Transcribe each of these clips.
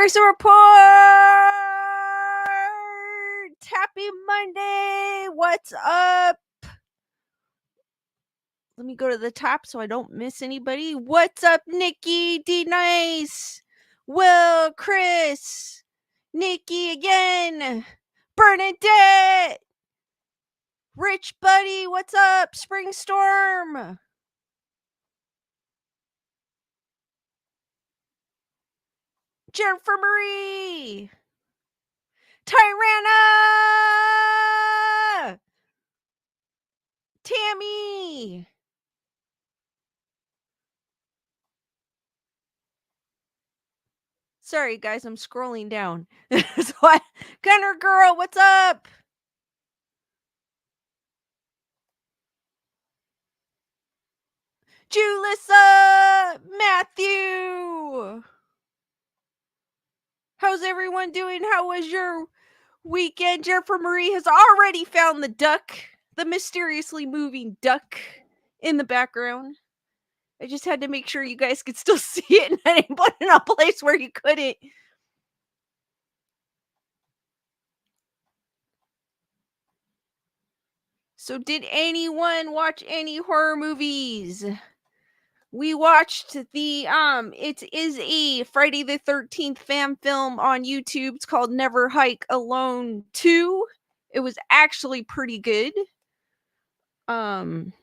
Grayson Report! Happy Monday! What's up? Let me go to the top so I don't miss anybody. What's up, Nikki? D Nice! Will, Chris, Nikki again, Bernadette, Rich Buddy, what's up? Spring Storm, Jennifer Marie, Tyrana, Tammy, sorry guys, I'm scrolling down. Gunner Girl, what's up? Julissa, Matthew. How's everyone doing? How was your weekend? Jennifer Marie has already found the duck, the mysteriously moving duck in the background. I just had to make sure you guys could still see it, and I didn't put it in a place where you couldn't. So did anyone watch any horror movies? We watched the it is a Friday the 13th fan film on YouTube. It's called Never Hike Alone 2. It was actually pretty good. In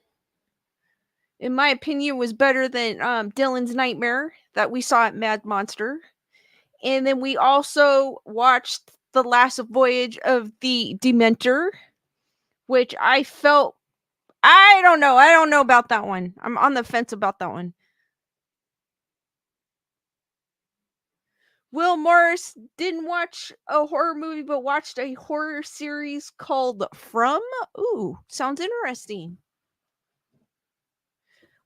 my opinion, was better than Dylan's Nightmare that we saw at Mad Monster. And then we also watched The Last Voyage of the Dementor, which I felt, I don't know about that one. I'm on the fence about that one. Will Morris didn't watch a horror movie, but watched a horror series called From. Ooh, sounds interesting.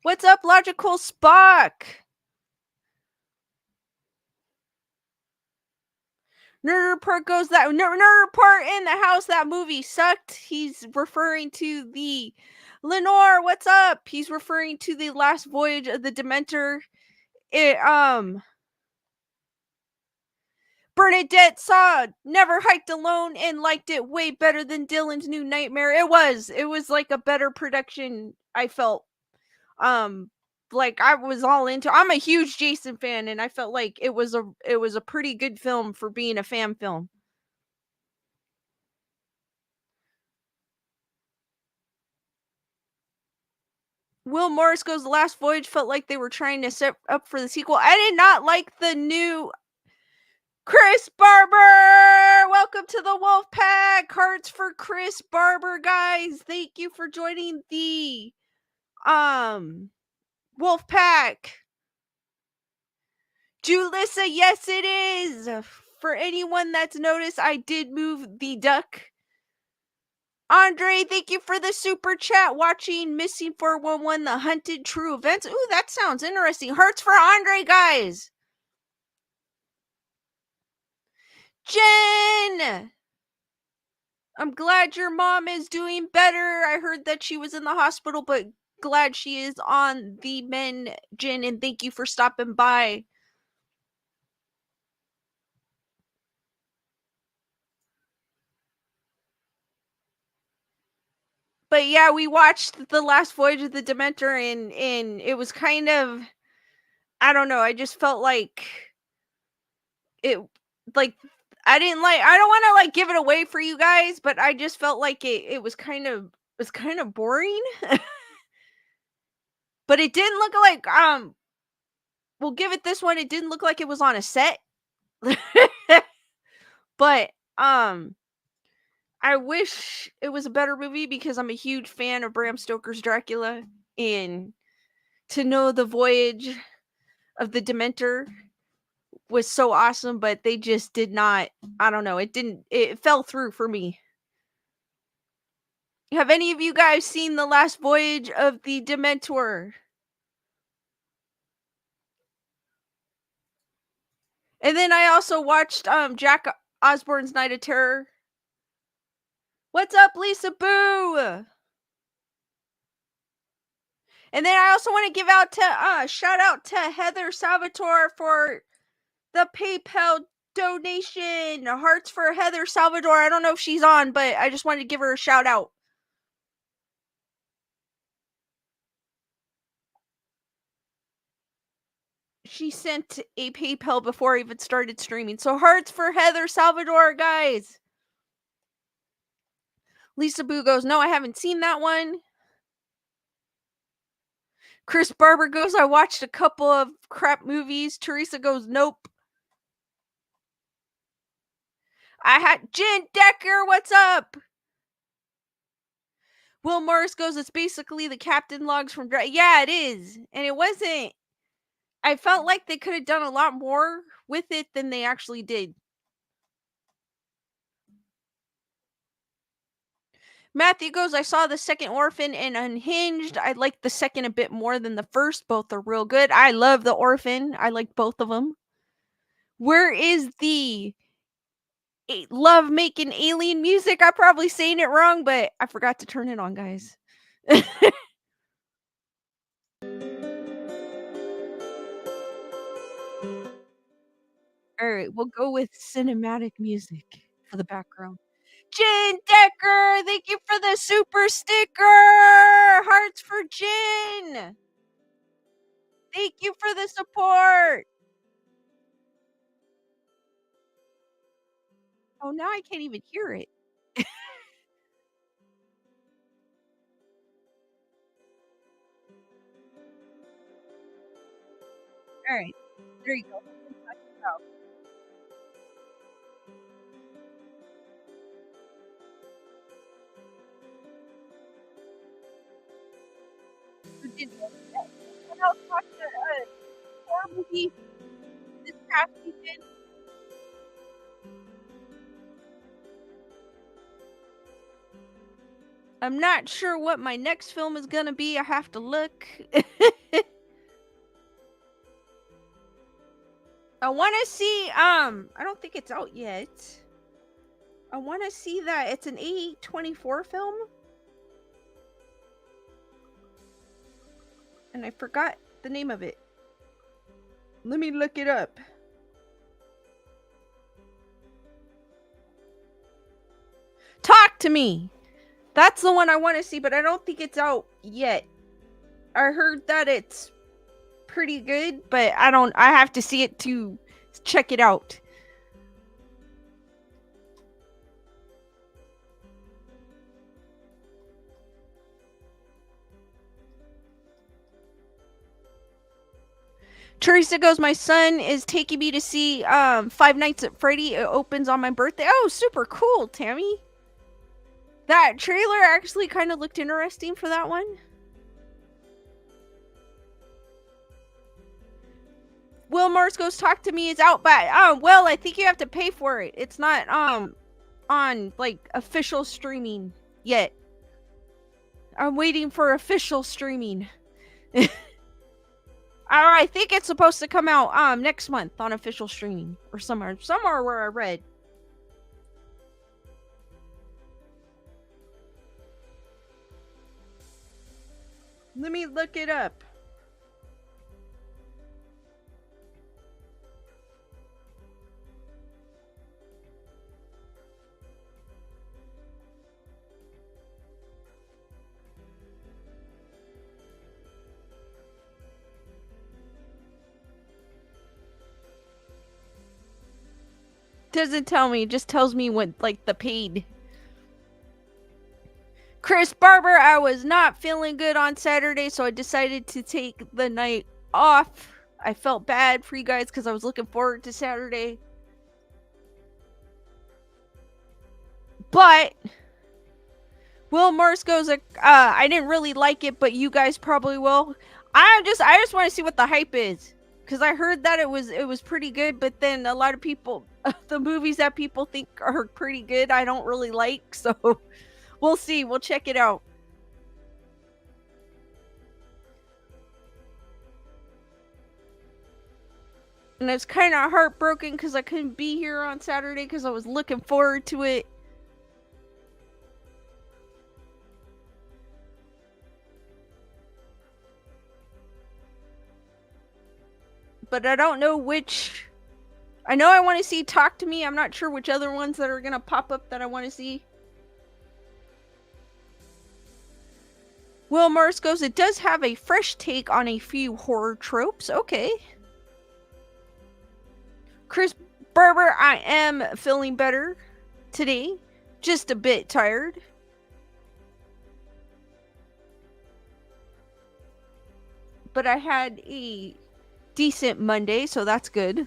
What's up, Logical Spock? Nerd Report goes that Nerd Report in the house. That movie sucked. He's referring to the Lenore. What's up? He's referring to the Last Voyage of the Dementor. Bernadette saw Never Hiked Alone and liked it way better than Dylan's New Nightmare. It was like a better production. I felt like I was all into. I'm a huge Jason fan, and I felt like it was a pretty good film for being a fan film. Will Morris goes, The Last Voyage felt like they were trying to set up for the sequel. I did not like the new Chris Barber. Welcome to the Wolf Pack. Hearts for Chris Barber, guys. Thank you for joining the Wolf Pack. Julissa, yes it is. For anyone that's noticed, I did move the duck. Andre, thank you for the super chat. Watching Missing 411, The Hunted True Events. Ooh, that sounds interesting. Hearts for Andre, guys. Jen! I'm glad your mom is doing better. I heard that she was in the hospital, but glad she is on the mend, Jen, and thank you for stopping by. But yeah, we watched The Last Voyage of the Dementor, and it was kind of, I don't know, I just felt like it, like, I don't want to like give it away for you guys, but I just felt like it was kind of boring. But it didn't look like, we'll give it this one, it didn't look like it was on a set. But I wish it was a better movie because I'm a huge fan of Bram Stoker's Dracula, and to know the voyage of the Dementor was so awesome, but they just did not, I don't know, it fell through for me. Have any of you guys seen The Last Voyage of the Dementor? And then I also watched Jack Osborne's Night of Terror. What's up, Lisa Boo? And then I also want to give out to shout out to Heather Salvatore for the PayPal donation. Hearts for Heather Salvador. I don't know if she's on, but I just wanted to give her a shout out. She sent a PayPal before I even started streaming. So hearts for Heather Salvador, guys. Lisa Boo goes, no, I haven't seen that one. Chris Barber goes, I watched a couple of crap movies. Teresa goes, nope. I had Jen Decker, what's up? Will Morris goes, it's basically the Captain Logs from yeah, it is. And it wasn't. I felt like they could have done a lot more with it than they actually did. Matthew goes, I saw the second Orphan and Unhinged. I liked the second a bit more than the first. Both are real good. I love the Orphan. I like both of them. Where is the love making alien music? I'm probably saying it wrong, but I forgot to turn it on, guys. All right, we'll go with cinematic music for the background. Jen Decker, thank you for the super sticker. Hearts for Jen. Thank you for the support. Oh, now I can't even hear it. All right, there you go. Who did that? Someone else watched a horror movie this past weekend. I'm not sure what my next film is gonna be. I have to look. I want to see. I don't think it's out yet. I want to see that. It's an A24 film, and I forgot the name of it. Let me look it up. Talk to Me. That's the one I want to see, but I don't think it's out yet. I heard that it's pretty good, but I have to see it to check it out. Teresa goes, my son is taking me to see Five Nights at Freddy. It opens on my birthday. Oh, super cool, Tammy. That trailer actually kind of looked interesting for that one. Will Mars Goes Talk to Me is out, but well, I think you have to pay for it. It's not on like official streaming yet. I'm waiting for official streaming. I think it's supposed to come out next month on official streaming or somewhere where I read. Let me look it up. Doesn't tell me, it just tells me what like the paid. Chris Barber, I was not feeling good on Saturday, so I decided to take the night off. I felt bad for you guys because I was looking forward to Saturday. But Will Morse goes, I didn't really like it, but you guys probably will. I just want to see what the hype is. Because I heard that it was pretty good, but then a lot of people, the movies that people think are pretty good, I don't really like. So we'll see. We'll check it out. And it's kind of heartbroken because I couldn't be here on Saturday because I was looking forward to it. But I don't know which I know I want to see Talk to Me. I'm not sure which other ones that are going to pop up that I want to see. Will Morris goes, it does have a fresh take on a few horror tropes. Okay. Chris Barber, I am feeling better today. Just a bit tired. But I had a decent Monday, so that's good.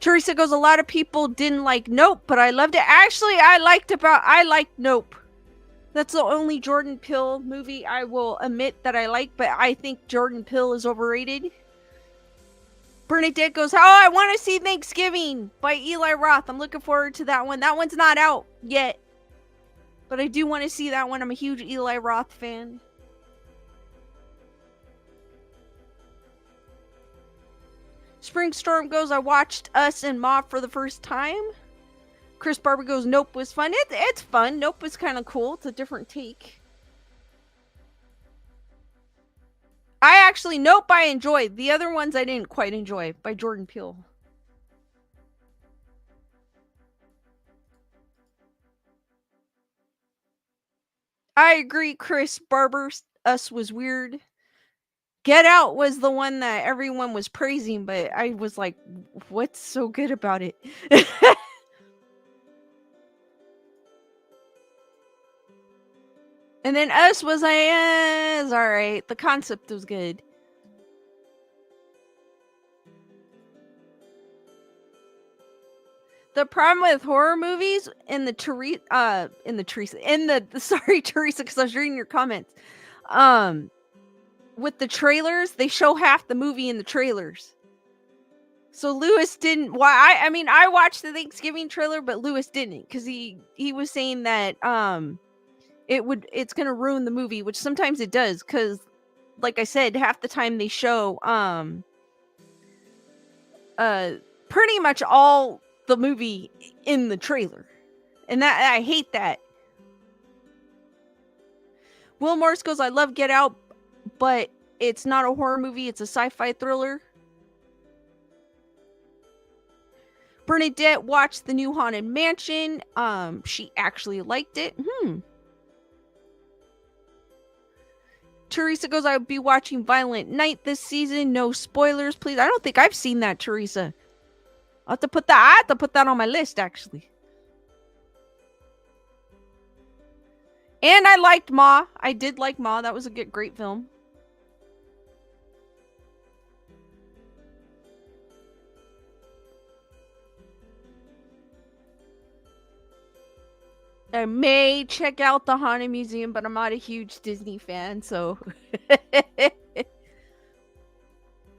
Teresa goes, a lot of people didn't like Nope, but I loved it. Actually, I liked Nope. That's the only Jordan Peele movie I will admit that I like, but I think Jordan Peele is overrated. Bernadette goes, oh, I want to see Thanksgiving by Eli Roth. I'm looking forward to that one. That one's not out yet, but I do want to see that one. I'm a huge Eli Roth fan. Springstorm goes, I watched Us and Ma for the first time. Chris Barber goes, Nope was fun. It's fun. Nope was kind of cool. It's a different take. Nope I enjoyed. The other ones I didn't quite enjoy by Jordan Peele. I agree, Chris Barber. Us was weird. Get Out was the one that everyone was praising, but I was like, what's so good about it? And then Us was like, it's alright. The concept was good. The problem with horror movies Teresa, because I was reading your comments. With the trailers, they show half the movie in the trailers. So Lewis didn't. I watched the Thanksgiving trailer, but Lewis didn't, because he was saying that it's gonna ruin the movie, which sometimes it does, because like I said, half the time they show pretty much all the movie in the trailer, and that I hate that. Will Morris goes, I love Get Out, but it's not a horror movie, it's a sci-fi thriller. Bernadette watched the new Haunted Mansion. She actually liked it. Teresa goes, I would be watching Violent Night this season. No spoilers, please. I don't think I've seen that, Teresa. I have to put that on my list, actually. And I liked Ma. I did like Ma. That was a great film. I may check out the Haunted Museum, but I'm not a huge Disney fan, so.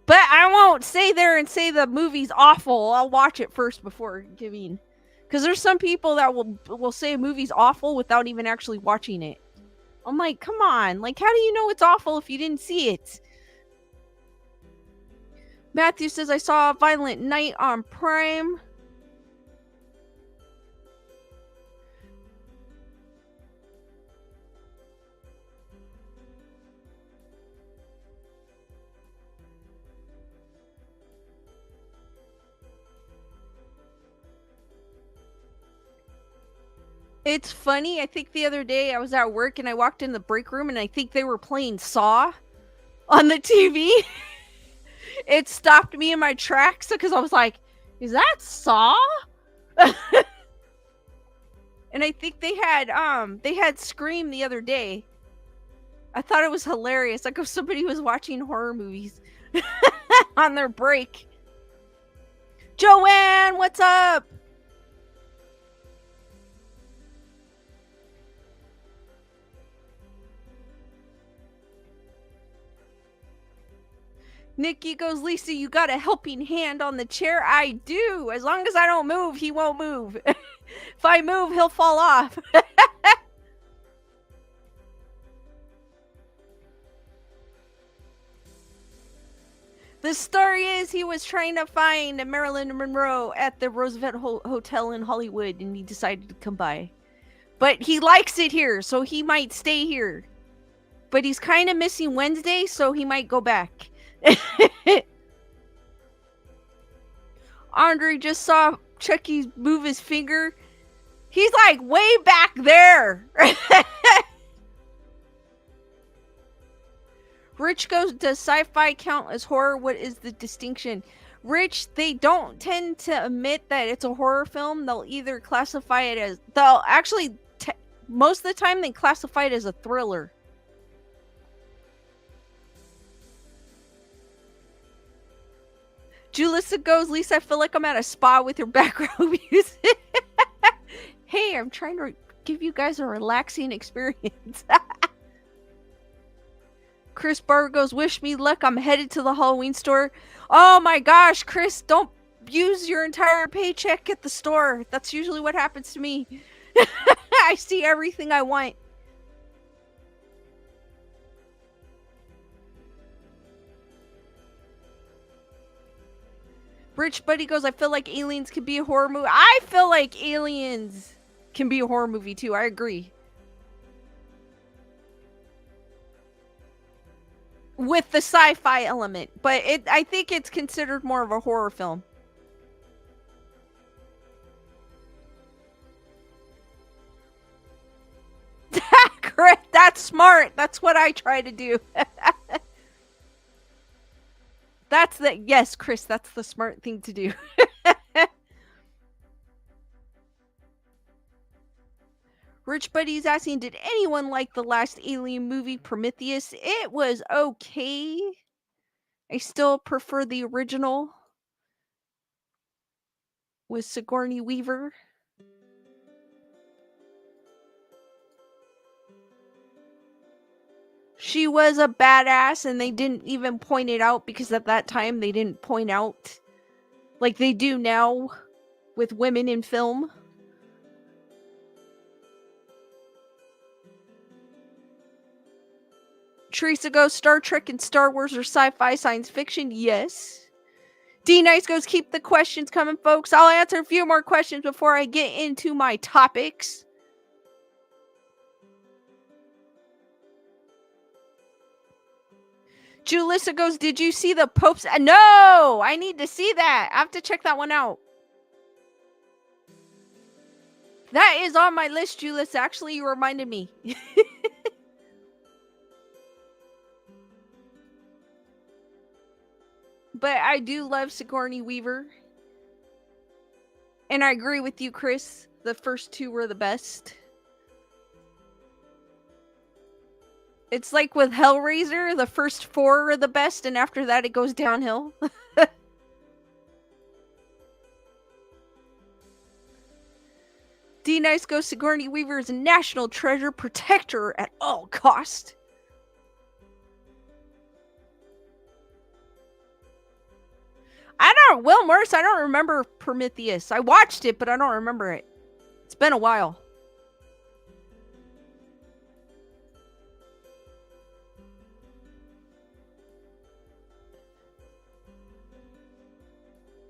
But I won't stay there and say the movie's awful. I'll watch it first before giving. Because there's some people that will say a movie's awful without even actually watching it. I'm like, come on. Like, how do you know it's awful if you didn't see it? Matthew says, I saw Violent Night on Prime. It's funny. I think the other day I was at work and I walked in the break room and I think they were playing Saw on the TV. It stopped me in my tracks because I was like, is that Saw? And I think they had Scream the other day. I thought it was hilarious. Like if somebody was watching horror movies on their break. Joanne, what's up? Nikki goes, Lisa, you got a helping hand on the chair? I do. As long as I don't move, he won't move. If I move, he'll fall off. The story is he was trying to find Marilyn Monroe at the Roosevelt Hotel in Hollywood, and he decided to come by. But he likes it here, so he might stay here. But he's kind of missing Wednesday, so he might go back. Andre just saw Chucky move his finger. He's like way back there. Rich goes, does sci-fi count as horror? What is the distinction? Rich, they don't tend to admit that it's a horror film. They'll either classify it as, most of the time they classify it as a thriller. Julissa goes, Lisa, I feel like I'm at a spa with your background music. Hey, I'm trying to give you guys a relaxing experience. Chris Barr goes, wish me luck. I'm headed to the Halloween store. Oh my gosh, Chris, don't use your entire paycheck at the store. That's usually what happens to me. I see everything I want. Rich Buddy goes, I feel like Aliens can be a horror movie. I feel like Aliens can be a horror movie too. I agree. With the sci-fi element, but I think it's considered more of a horror film. Correct. That's smart. That's what I try to do. Yes, Chris, that's the smart thing to do. Rich Buddy's asking, did anyone like the last Alien movie, Prometheus? It was okay. I still prefer the original with Sigourney Weaver. She was a badass, and they didn't even point it out because at that time they didn't point out like they do now with women in film. Teresa goes, Star Trek and Star Wars are sci-fi science fiction? Yes. D Nice goes, keep the questions coming, folks. I'll answer a few more questions before I get into my topics. Julissa goes, did you see the Pope's? No! I need to see that. I have to check that one out. That is on my list, Julissa. Actually, you reminded me. But I do love Sigourney Weaver. And I agree with you, Chris. The first two were the best. It's like with Hellraiser, the first four are the best, and after that it goes downhill. D Nice goes, Sigourney Weaver is a national treasure, protect her at all cost. Will Morris, I don't remember Prometheus. I watched it, but I don't remember it. It's been a while.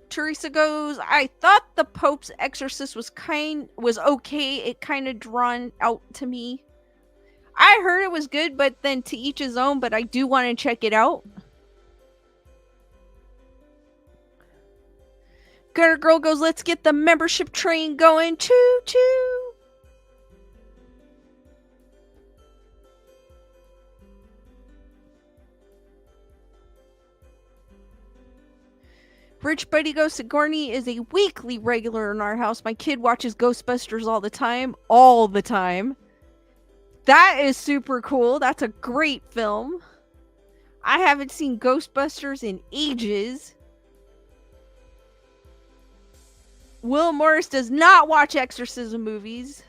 Teresa goes, I thought the Pope's Exorcist was okay. It kind of drawn out to me. I heard it was good, but then to each his own, but I do want to check it out. Gunner Girl goes, let's get the membership train going. Choo choo. Rich Buddy goes, Sigourney is a weekly regular in our house. My kid watches Ghostbusters all the time. All the time. That is super cool. That's a great film. I haven't seen Ghostbusters in ages. Will Morris does not watch exorcism movies.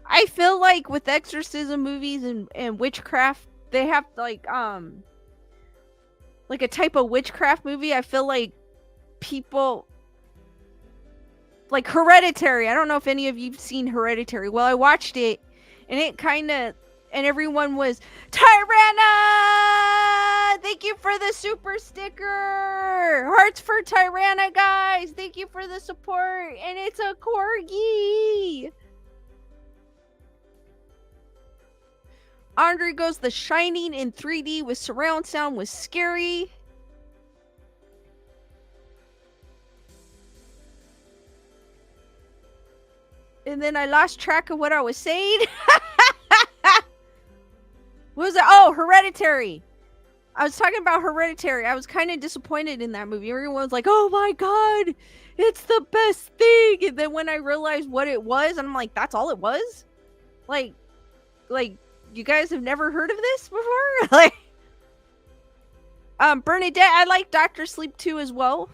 I feel like with exorcism movies and witchcraft, they have like a type of witchcraft movie. I feel like people like Hereditary. I don't know if any of you've seen Hereditary. Well, I watched it, and it kind of, and everyone was, Tyranna! Thank you for the super sticker! Hearts for Tyranna, guys! Thank you for the support! And it's a corgi! Andre goes, The Shining in 3D with surround sound was scary. And then I lost track of what I was saying. What was it? Oh, Hereditary. I was talking about Hereditary. I was kind of disappointed in that movie. Everyone was like, oh my god, it's the best thing. And then when I realized what it was, I'm like, that's all it was? Like, you guys have never heard of this before? Like, Bernadette, I like Dr. Sleep 2 as well.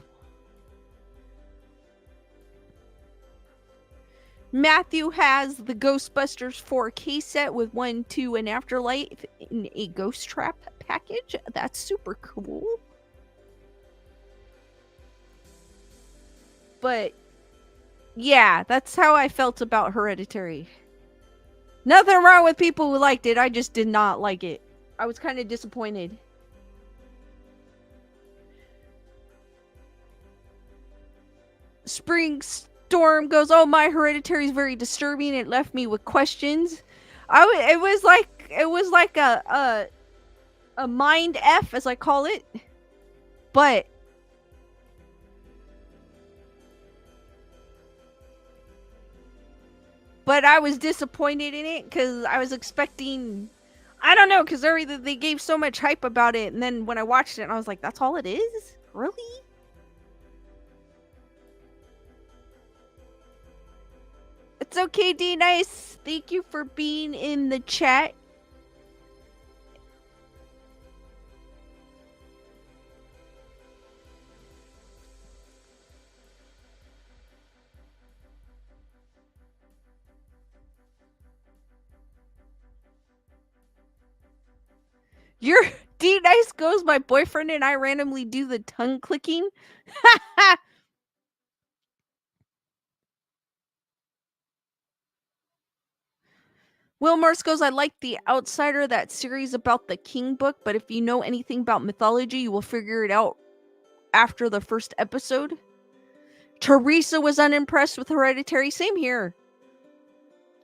Matthew has the Ghostbusters 4K set with 1, 2, and Afterlife in a ghost trap package. That's super cool. But yeah, that's how I felt about Hereditary. Nothing wrong with people who liked it. I just did not like it. I was kind of disappointed. Spring Storm goes, oh, my Hereditary is very disturbing. It left me with questions. It was like a mind F, as I call it. But I was disappointed in it because I was expecting, I don't know, because they gave so much hype about it, and then when I watched it, I was like, that's all it is? Really? It's okay, D Nice. Thank you for being in the chat. Your D Nice goes, my boyfriend and I randomly do the tongue clicking. Will Morse goes, I like The Outsider, that series about the King book, but if you know anything about mythology, you will figure it out after the first episode. Teresa was unimpressed with Hereditary. Same here.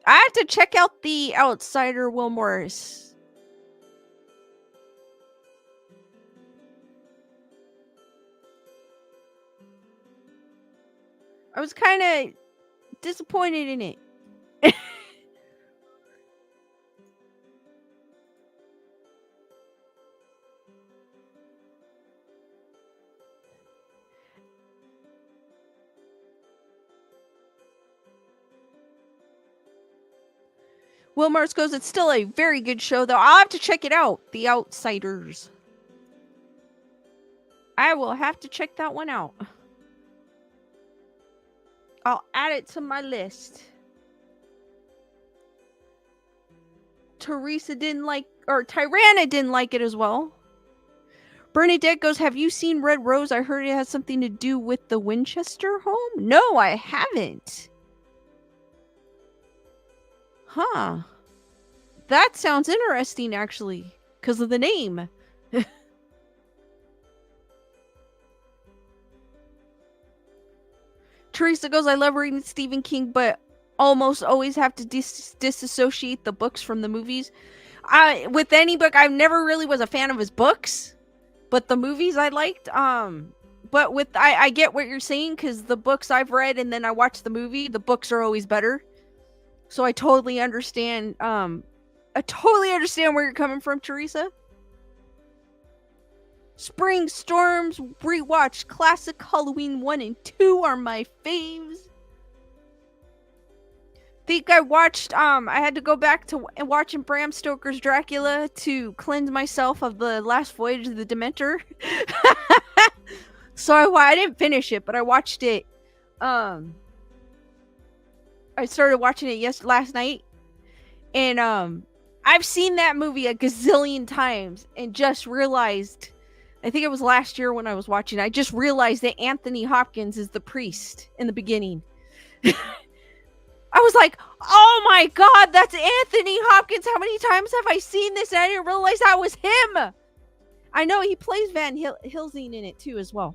I have to check out The Outsider, Will Morris. I was kind of disappointed in it. Will Mars goes, it's still a very good show, though. I'll have to check it out. The Outsiders. I will have to check that one out. I'll add it to my list. Teresa didn't like, or Tyranna didn't like it as well. Bernadette goes, have you seen Red Rose? I heard it has something to do with the Winchester home. No, I haven't. Huh. That sounds interesting, actually, because of the name. Teresa goes, I love reading Stephen King, but almost always have to disassociate the books from the movies. With any book, I never really was a fan of his books, but the movies I liked. But with I get what you're saying, because the books I've read and then I watch the movie, the books are always better. So I totally understand. I totally understand where you're coming from, Teresa. Spring Storms rewatch. Classic Halloween 1 and 2 are my faves. Think I watched, I had to go back to watching Bram Stoker's Dracula to cleanse myself of the last voyage of the Dementor. So I didn't finish it, but I watched it. I started watching it last night. And, I've seen that movie a gazillion times and just realized, I think it was last year when I was watching, I just realized that Anthony Hopkins is the priest in the beginning. I was like, oh my god, that's Anthony Hopkins. How many times have I seen this and I didn't realize that was him? I know he plays Van Helsing in it too as well.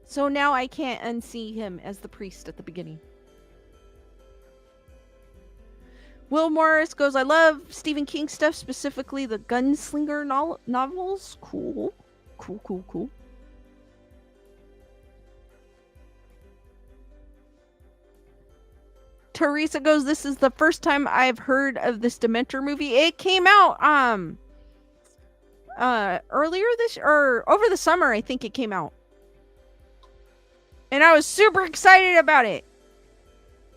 So now I can't unsee him as the priest at the beginning. Will Morris goes, I love Stephen King stuff, specifically the Gunslinger novels. Cool. Cool. Teresa goes, this is the first time I've heard of this Dementor movie. It came out earlier this or over the summer, I think it came out. And I was super excited about it.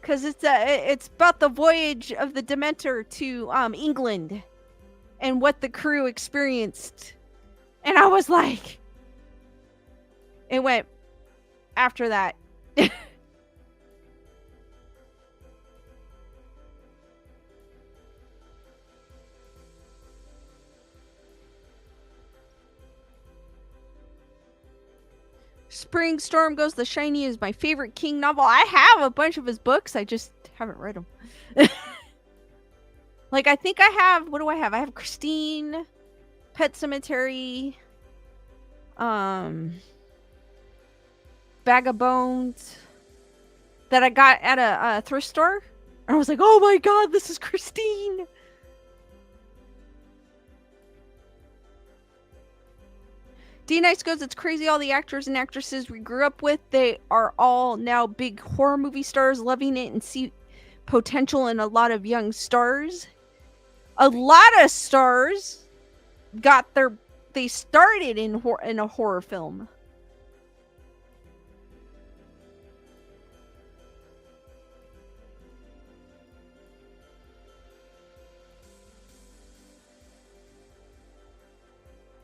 Cuz it's about the voyage of the Dementor to England and what the crew experienced. And I was like, it went after that. Spring Storm goes, The Shiny is my favorite King novel. I have a bunch of his books. I just haven't read them. Like, I think I have, what do I have? I have Christine, Pet Cemetery, Bag of Bones that I got at a thrift store. And I was like, oh my god, this is Christine. D Nice goes, it's crazy all the actors and actresses we grew up with. They are all now big horror movie stars, loving it and see potential in a lot of young stars. A lot of stars they started in a horror film.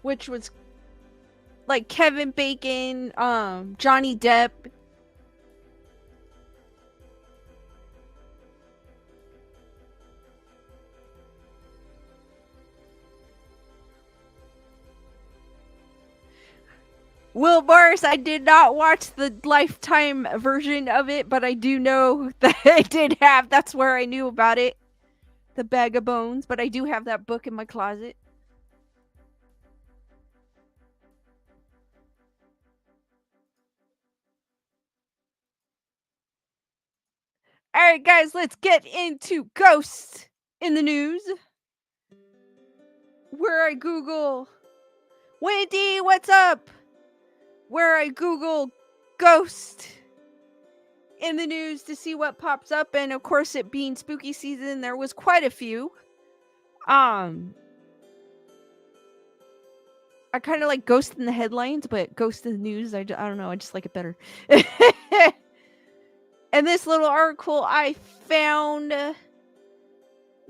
Which was like Kevin Bacon, Johnny Depp. Will Morris, I did not watch the Lifetime version of it, but I do know that I did have, that's where I knew about it. The Bag of Bones, but I do have that book in my closet. Alright, guys, let's get into ghosts in the news. Where I Google, Wendy, what's up? Where I Google ghost in the news to see what pops up, and of course, it being spooky season, there was quite a few. I kind of like ghost in the headlines, but ghost in the news, I don't know, I just like it better. And this little article I found,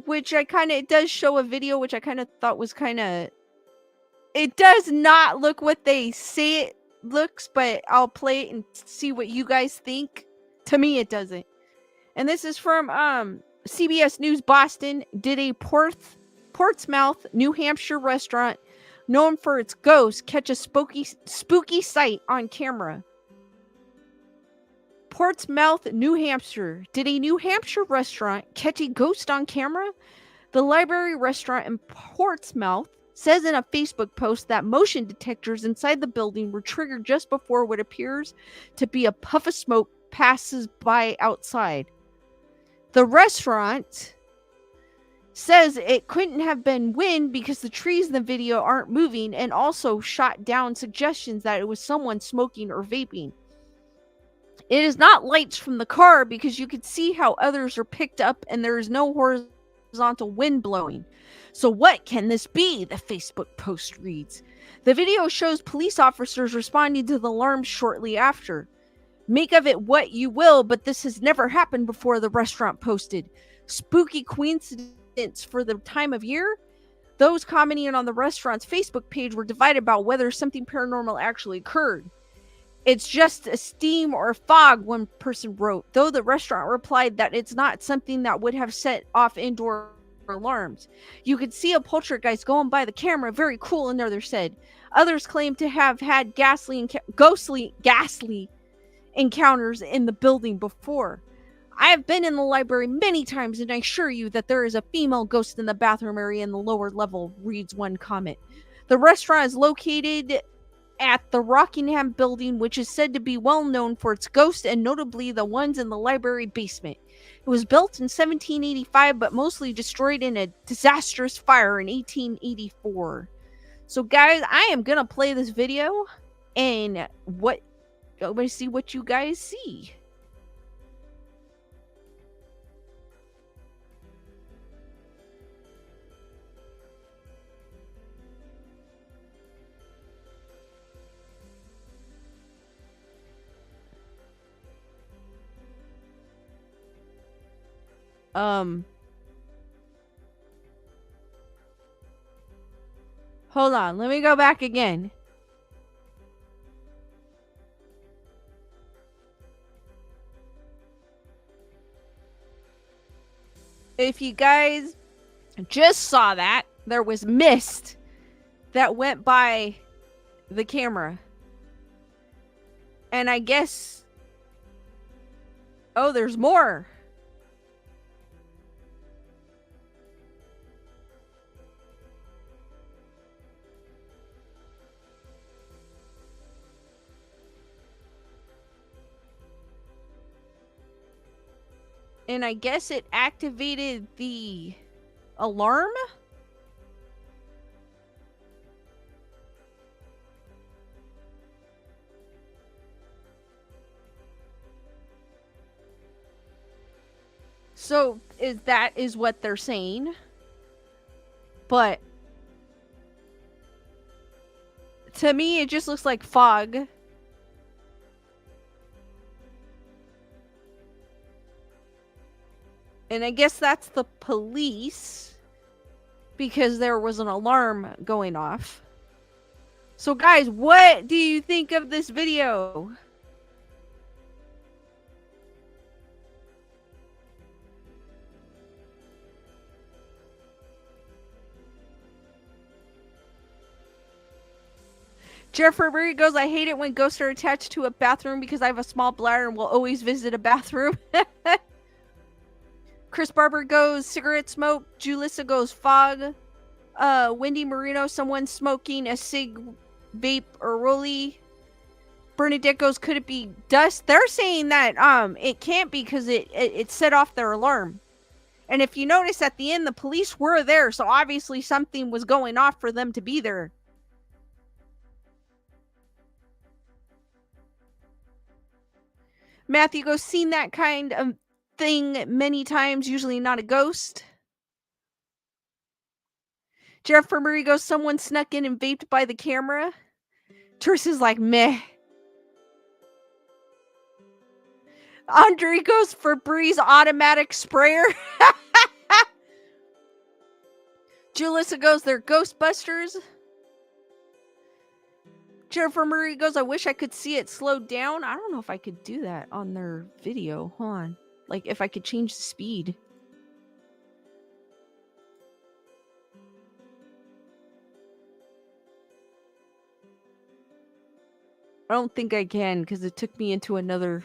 which it does show a video, which I kind of thought was it does not look what they say it looks, but I'll play it and see what you guys think. To me, it doesn't. And this is from CBS News Boston. Did a Portsmouth, New Hampshire restaurant known for its ghosts catch a spooky sight on camera? Portsmouth, New Hampshire. Did a New Hampshire restaurant catch a ghost on camera? The Library restaurant in Portsmouth says in a Facebook post that motion detectors inside the building were triggered just before what appears to be a puff of smoke passes by outside. The restaurant says it couldn't have been wind because the trees in the video aren't moving, and also shot down suggestions that it was someone smoking or vaping. It is not lights from the car because you can see how others are picked up and there is no horizontal wind blowing. So what can this be? The Facebook post reads. The video shows police officers responding to the alarm shortly after. Make of it what you will, but this has never happened before, the restaurant posted. Spooky coincidence for the time of year? Those commenting on the restaurant's Facebook page were divided about whether something paranormal actually occurred. It's just a steam or fog, one person wrote, though the restaurant replied that it's not something that would have set off indoor alarms. You could see a poltergeist going by the camera, very cool, another said. Others claim to have had ghastly encounters in the building before. I have been in the library many times and I assure you that there is a female ghost in the bathroom area in the lower level, reads one comment. The restaurant is located at the Rockingham building, which is said to be well known for its ghosts and notably the ones in the library basement. It was built in 1785 but mostly destroyed in a disastrous fire in 1884. So guys, I am gonna play this video and I'm gonna see what you guys see. Hold on, let me go back again. If you guys just saw that, there was mist that went by the camera. And I guess... Oh, there's more. And I guess it activated the alarm? So that is what they're saying. But to me, it just looks like fog. And I guess that's the police, because there was an alarm going off. So guys, what do you think of this video? Jeffrey goes, I hate it when ghosts are attached to a bathroom because I have a small bladder and will always visit a bathroom. Chris Barber goes, cigarette smoke. Julissa goes, fog. Wendy Marino, someone smoking a cig, vape, or rolly. Bernadette goes, could it be dust? They're saying that it can't be because it set off their alarm. And if you notice at the end, the police were there, so obviously something was going off for them to be there. Matthew goes, seen that kind of thing many times, usually not a ghost. Jennifer Murray goes, someone snuck in and vaped by the camera. Trish is like, meh. Andre goes, Febreze automatic sprayer. Julissa goes, they're Ghostbusters. Jennifer Murray goes, I wish I could see it slowed down. I don't know if I could do that on their video. Hold on. Like, if I could change the speed. I don't think I can, because it took me into another...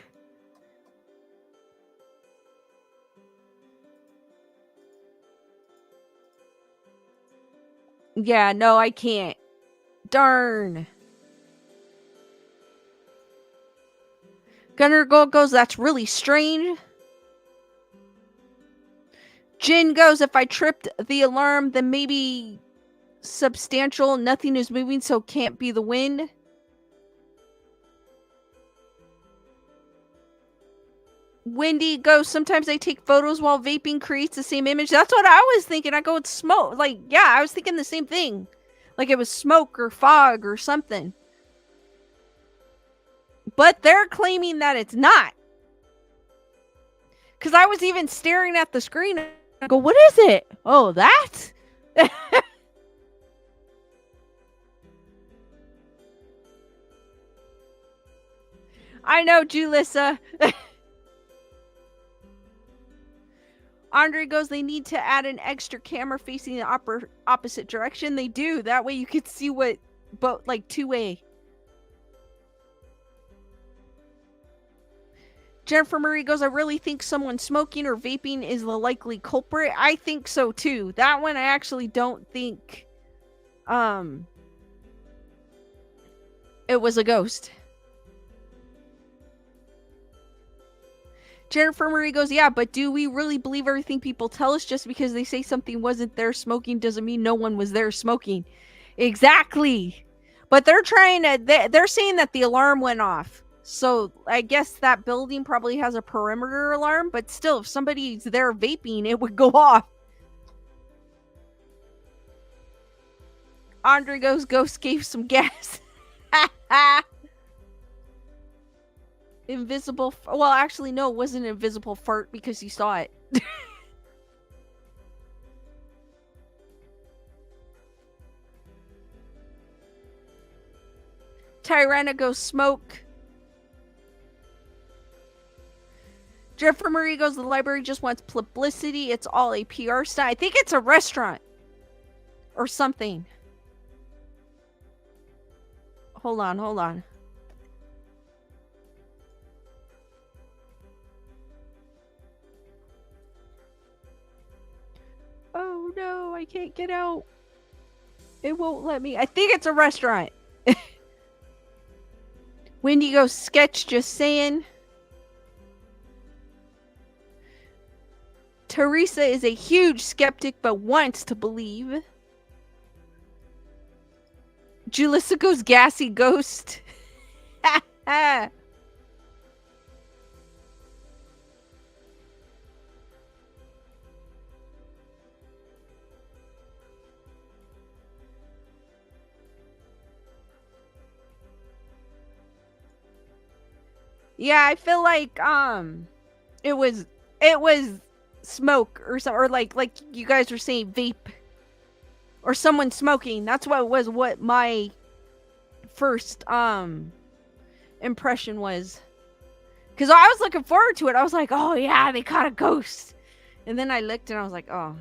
Yeah, no, I can't. Darn. Gunner Gold goes, that's really strange. Jin goes, if I tripped the alarm, then maybe substantial. Nothing is moving, so can't be the wind. Wendy goes, sometimes I take photos while vaping creates the same image. That's what I was thinking. I go, it's smoke. Like, yeah, I was thinking the same thing. Like it was smoke or fog or something. But they're claiming that it's not. Because I was even staring at the screen. I go, what is it? Oh, that? I know, Julissa. Andre goes, they need to add an extra camera facing the opposite direction. They do. That way you could see what, but like two-way. Jennifer Murray goes, I really think someone smoking or vaping is the likely culprit. I think so too. That one I actually don't think it was a ghost. Jennifer Murray goes, yeah, but do we really believe everything people tell us? Just because they say something wasn't there smoking doesn't mean no one was there smoking. Exactly. But they're trying to, they're saying that the alarm went off. So I guess that building probably has a perimeter alarm, but still, if somebody's there vaping, it would go off. Andre goes, ghost gave some gas. Invisible. Well, actually, no, it wasn't an invisible fart because you saw it. Tyrana goes smoke. Jeffrey Marie goes, the library just wants publicity. It's all a PR stunt. I think it's a restaurant. Or something. Hold on. Oh no, I can't get out. It won't let me. I think it's a restaurant. Wendigo sketch, just saying. Teresa is a huge skeptic but wants to believe. Julissa goes gassy ghost. Yeah, I feel like it was smoke or so, or like you guys were saying, vape or someone smoking. That's what it was. What my first impression was, because I was looking forward to it. I was like, oh yeah, they caught a ghost, and then I looked and I was like, oh.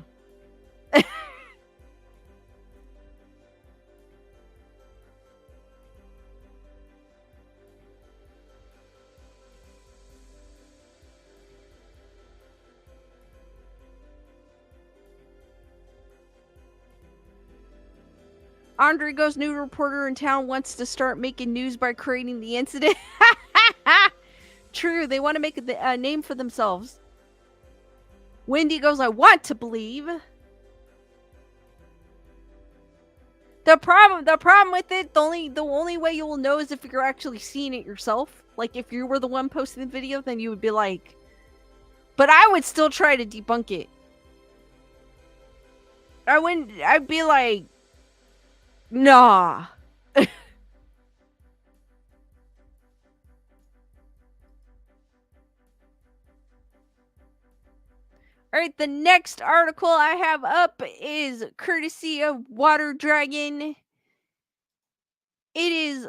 Andre goes, new reporter in town wants to start making news by creating the incident. True, they want to make a name for themselves. Wendy goes, I want to believe. The problem with it, the only way you will know is if you're actually seeing it yourself. Like, if you were the one posting the video, then you would be like... But I would still try to debunk it. I'd be like... Nah. Alright, the next article I have up is courtesy of Water Dragon. It is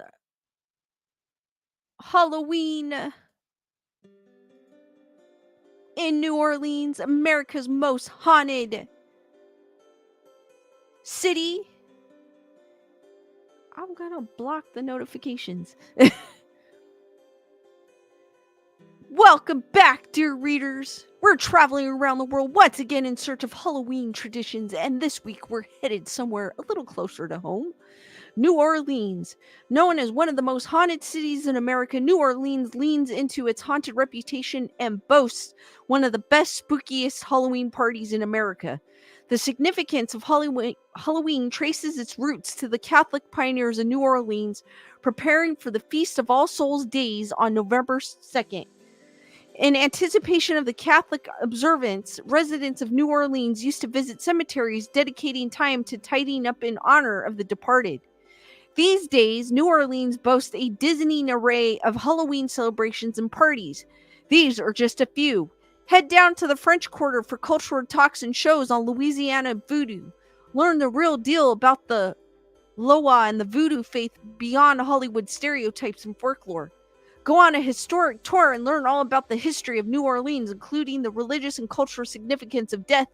Halloween in New Orleans, America's most haunted city. I'm gonna block the notifications. Welcome back, dear readers. We're traveling around the world once again in search of Halloween traditions, and this week we're headed somewhere a little closer to home. New Orleans. Known as one of the most haunted cities in America, New Orleans leans into its haunted reputation and boasts one of the best, spookiest Halloween parties in America. The significance of Halloween traces its roots to the Catholic pioneers in New Orleans preparing for the Feast of All Souls Days on November 2nd. In anticipation of the Catholic observance, residents of New Orleans used to visit cemeteries, dedicating time to tidying up in honor of the departed. These days, New Orleans boasts a dizzying array of Halloween celebrations and parties. These are just a few. Head down to the French Quarter for cultural talks and shows on Louisiana voodoo. Learn the real deal about the Loa and the voodoo faith beyond Hollywood stereotypes and folklore. Go on a historic tour and learn all about the history of New Orleans, including the religious and cultural significance of death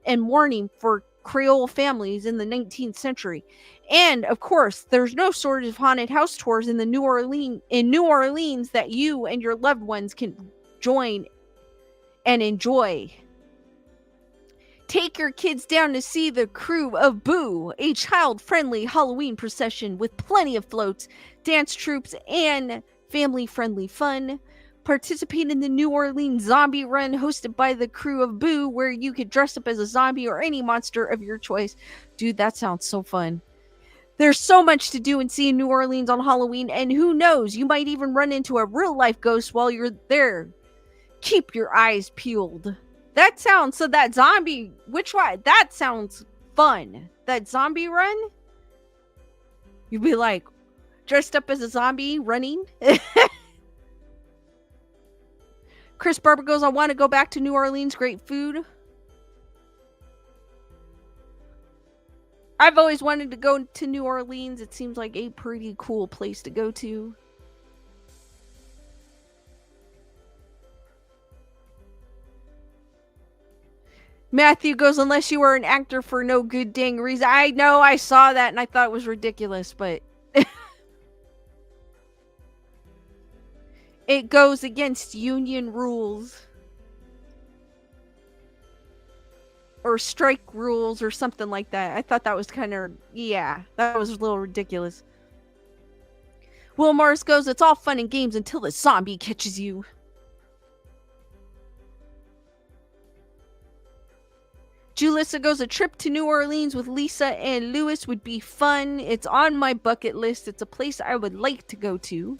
and mourning for Creole families in the 19th century. And, of course, there's no shortage of haunted house tours in New Orleans that you and your loved ones can join and enjoy. Take your kids down to see the Crew of Boo, a child-friendly Halloween procession with plenty of floats, dance troupes, and family-friendly fun. Participate in the New Orleans Zombie Run hosted by the Crew of Boo, where you could dress up as a zombie or any monster of your choice. Dude, that sounds so fun. There's so much to do and see in New Orleans on Halloween, and who knows, you might even run into a real-life ghost while you're there. Keep your eyes peeled. That sounds, so that zombie, which one? That sounds fun. That zombie run? You'd be like, dressed up as a zombie, running? Chris Barber goes, I want to go back to New Orleans. Great food. I've always wanted to go to New Orleans. It seems like a pretty cool place to go to. Matthew goes, unless you were an actor for no good dang reason. I know, I saw that and I thought it was ridiculous, but it goes against union rules. Or strike rules or something like that. I thought that was kind of, yeah, that was a little ridiculous. Will Morris goes, it's all fun and games until the zombie catches you. Julissa goes, a trip to New Orleans with Lisa and Lewis would be fun. It's on my bucket list. It's a place I would like to go to.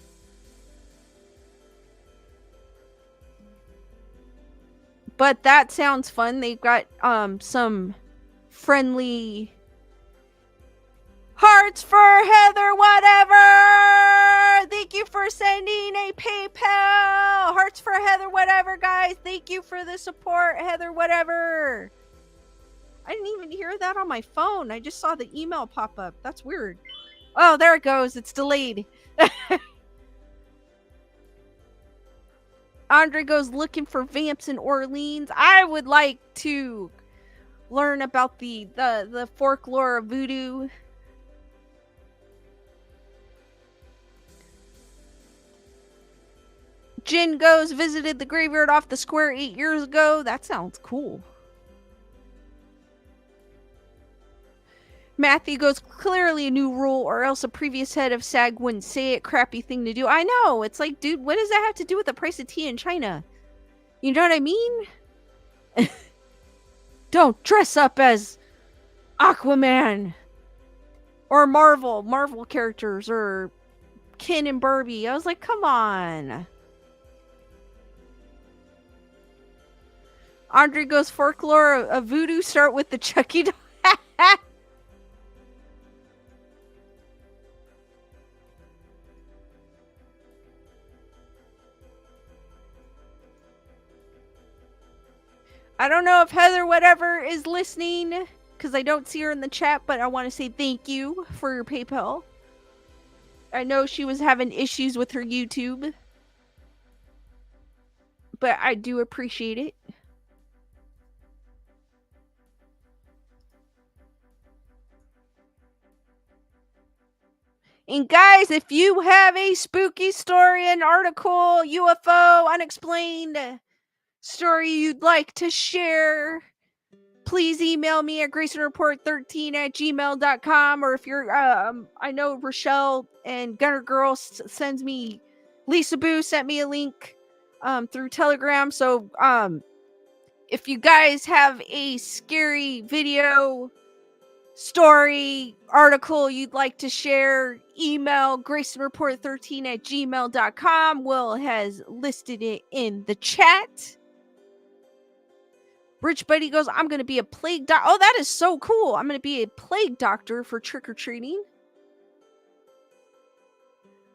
But that sounds fun. They've got some friendly hearts for Heather whatever. Thank you for sending a PayPal. Hearts for Heather whatever, guys. Thank you for the support, Heather whatever. I didn't even hear that on my phone. I just saw the email pop up. That's weird. Oh, there it goes. It's delayed. Andre goes, looking for vamps in Orleans. I would like to learn about the folklore of voodoo. Jin goes, visited the graveyard off the square 8 years ago. That sounds cool. Matthew goes, clearly a new rule, or else a previous head of SAG wouldn't say it. Crappy thing to do. I know. It's like, dude, what does that have to do with the price of tea in China? You know what I mean? Don't dress up as Aquaman. Or Marvel characters, or Ken and Barbie. I was like, come on. Andre goes, folklore of voodoo start with the Chucky doll. I don't know if Heather whatever is listening, because I don't see her in the chat, but I want to say thank you for your PayPal. I know she was having issues with her YouTube, but I do appreciate it. And guys, if you have a spooky story, an article, UFO, unexplained story you'd like to share, please email me at graysonreport13@gmail.com. Or if you're, I know Rochelle and Gunner Girl sends me, Lisa Boo sent me a link through Telegram. So if you guys have a scary video, story, article you'd like to share, email graysonreport13@gmail.com. Will has listed it in the chat. Rich Buddy goes, I'm going to be a plague doctor. Oh, that is so cool. I'm going to be a plague doctor for trick-or-treating.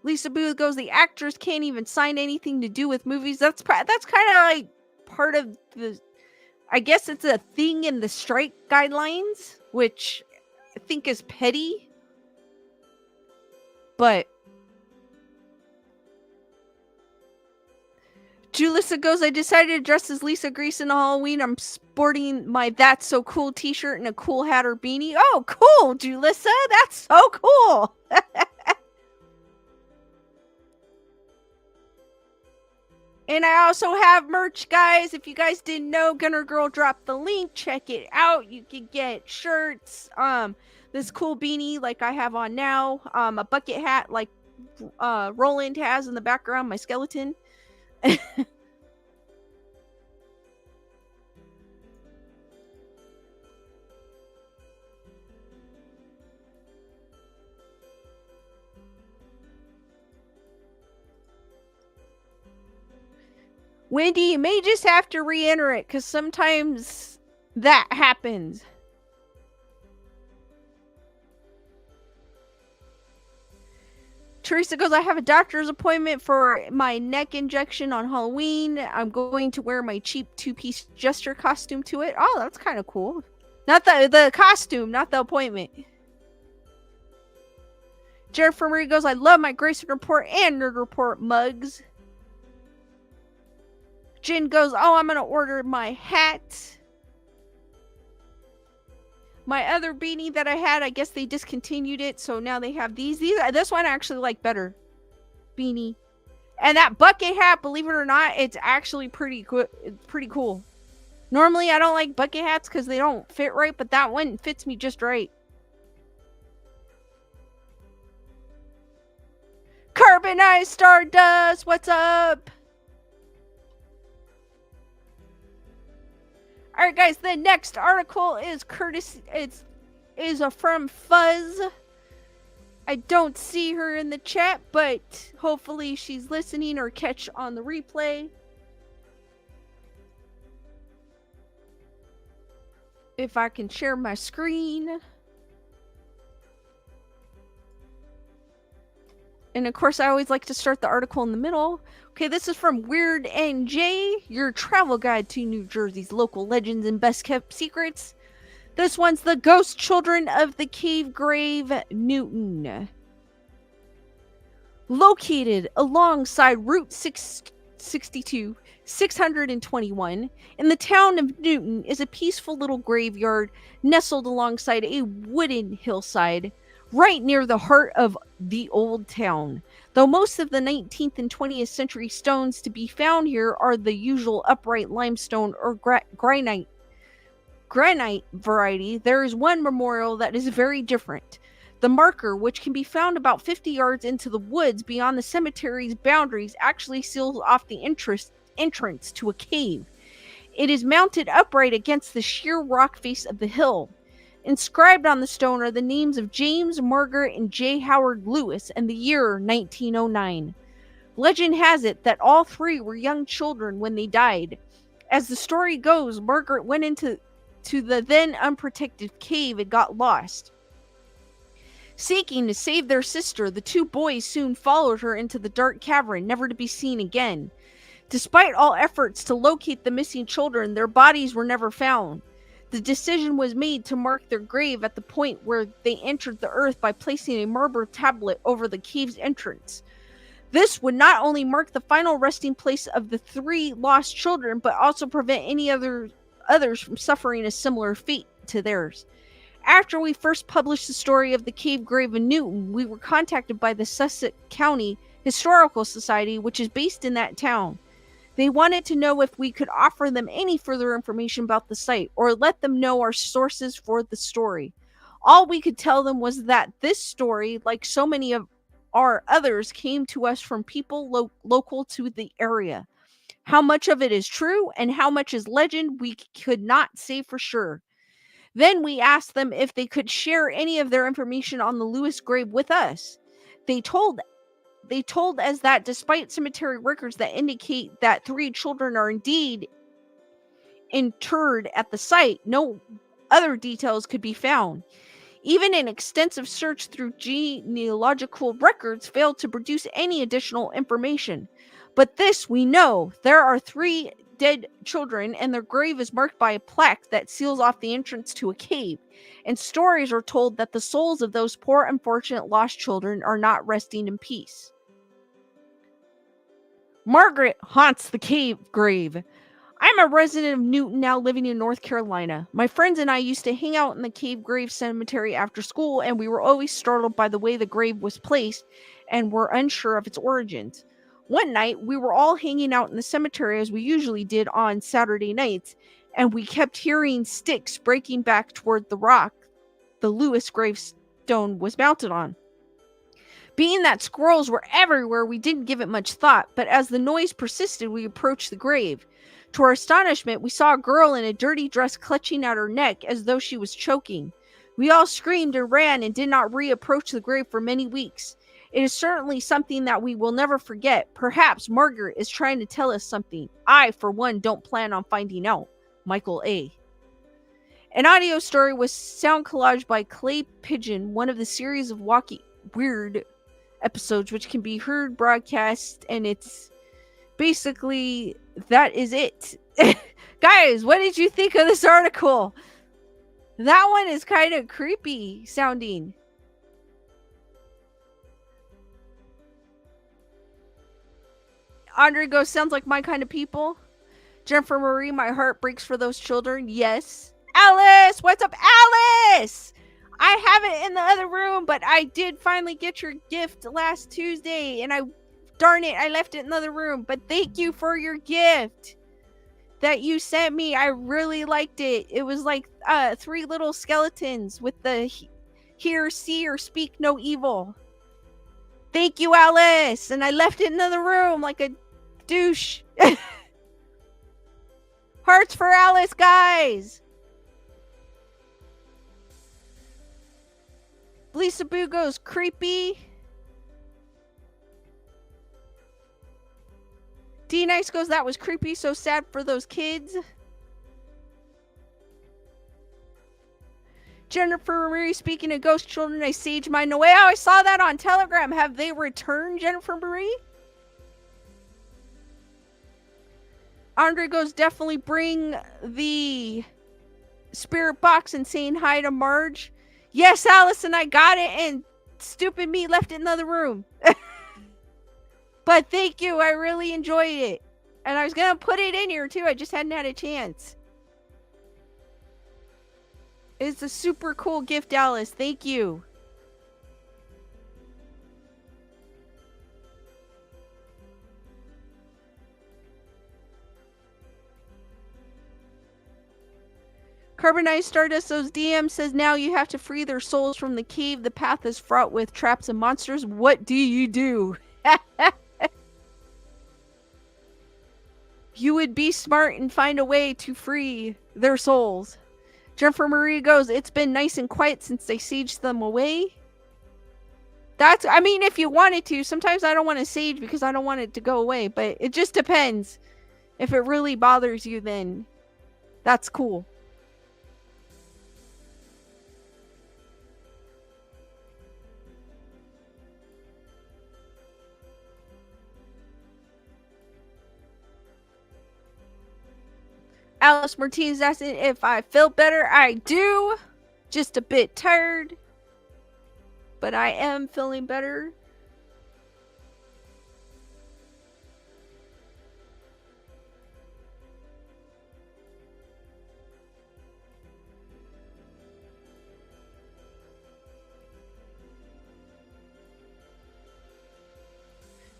Lisa Booth goes, the actors can't even sign anything to do with movies. That's kind of like part of the, I guess it's a thing in the strike guidelines, which I think is petty. But Julissa goes, I decided to dress as Lisa Greason on Halloween. I'm sporting my That's So Cool t-shirt and a cool hat or beanie. Oh, cool, Julissa. That's so cool. And I also have merch, guys. If you guys didn't know, Gunner Girl dropped the link. Check it out. You can get shirts, this cool beanie like I have on now, a bucket hat like Roland has in the background, my skeleton. Wendy, you may just have to re-enter it, because sometimes that happens. Teresa goes, I have a doctor's appointment for my neck injection on Halloween. I'm going to wear my cheap two-piece jester costume to it. Oh, that's kind of cool. Not the costume, not the appointment. Jennifer Marie goes, I love my Grayson Report and Nerd Report mugs. Jen goes, oh, I'm going to order my hat. My other beanie that I had, I guess they discontinued it, so now they have these. This one I actually like better. Beanie. And that bucket hat, believe it or not, it's actually pretty cool. Normally, I don't like bucket hats because they don't fit right, but that one fits me just right. Carbonized Stardust, what's up? Alright guys, the next article is from Fuzz. I don't see her in the chat, but hopefully she's listening or catch on the replay. If I can share my screen. And of course, I always like to start the article in the middle. Okay, this is from Weird NJ, your travel guide to New Jersey's local legends and best kept secrets. This one's the Ghost Children of the Cave Grave, Newton. Located alongside Route 662, 621, in the town of Newton is a peaceful little graveyard nestled alongside a wooden hillside, right near the heart of the old town. Though most of the 19th and 20th century stones to be found here are the usual upright limestone or granite variety, there is one memorial that is very different. The marker, which can be found about 50 yards into the woods beyond the cemetery's boundaries, actually seals off the entrance to a cave. It is mounted upright against the sheer rock face of the hill. Inscribed on the stone are the names of James, Margaret, and J. Howard Lewis and the year 1909. Legend has it that all three were young children when they died. As the story goes, Margaret went into the then unprotected cave and got lost. Seeking to save their sister, the two boys soon followed her into the dark cavern, never to be seen again. Despite all efforts to locate the missing children, their bodies were never found. The decision was made to mark their grave at the point where they entered the earth by placing a marble tablet over the cave's entrance. This would not only mark the final resting place of the three lost children, but also prevent any others from suffering a similar fate to theirs. After we first published the story of the cave grave in Newton, we were contacted by the Sussex County Historical Society, which is based in that town. They wanted to know if we could offer them any further information about the site or let them know our sources for the story. All we could tell them was that this story, like so many of our others, came to us from people local to the area. How much of it is true and how much is legend, we could not say for sure. Then we asked them if they could share any of their information on the Lewis grave with us. They told us that despite cemetery records that indicate that three children are indeed interred at the site, no other details could be found. Even an extensive search through genealogical records failed to produce any additional information. But this we know, there are three dead children and their grave is marked by a plaque that seals off the entrance to a cave. And stories are told that the souls of those poor unfortunate lost children are not resting in peace. Margaret haunts the cave grave. I'm a resident of Newton now living in North Carolina. My friends and I used to hang out in the cave grave cemetery after school, and we were always startled by the way the grave was placed and were unsure of its origins. One night, we were all hanging out in the cemetery as we usually did on Saturday nights, and we kept hearing sticks breaking back toward the rock the Lewis gravestone was mounted on. Being that squirrels were everywhere, we didn't give it much thought, but as the noise persisted, we approached the grave. To our astonishment, we saw a girl in a dirty dress clutching at her neck as though she was choking. We all screamed and ran and did not reapproach the grave for many weeks. It is certainly something that we will never forget. Perhaps Margaret is trying to tell us something. I, for one, don't plan on finding out. Michael A. An audio story was sound collaged by Clay Pigeon, one of the series of weird episodes which can be heard broadcast, and it's basically that is it. Guys, what did you think of this article? That one is kind of creepy sounding. Andre goes, sounds like my kind of people. Jennifer Marie, my heart breaks for those children. Yes. Alice, what's up, Alice? I have it in the other room, but I did finally get your gift last Tuesday, and darn it, I left it in the other room. But thank you for your gift that you sent me. I really liked it. It was like 3 little skeletons with the hear, see, or speak no evil. Thank you, Alice. And I left it in the other room like a douche. Hearts for Alice, guys. Lisa Boo goes creepy. D Nice goes, that was creepy, so sad for those kids. Jennifer Marie, speaking of ghost children, I sage mine away. Oh, I saw that on Telegram. Have they returned, Jennifer Marie? Andre goes, definitely bring the spirit box and saying hi to Marge. Yes, Allison, I got it, and stupid me left it in the other room. But thank you, I really enjoyed it. And I was going to put it in here, too. I just hadn't had a chance. It's a super cool gift, Alice. Thank you. Carbonized Stardust, those DM says now you have to free their souls from the cave. The path is fraught with traps and monsters. What do you do? You would be smart and find a way to free their souls. Jennifer Marie goes, it's been nice and quiet since they saged them away. That's, I mean, if you wanted to. Sometimes I don't want to sage because I don't want it to go away. But it just depends. If it really bothers you, then that's cool. Alice Martinez asking if I feel better. I do. Just a bit tired. But I am feeling better.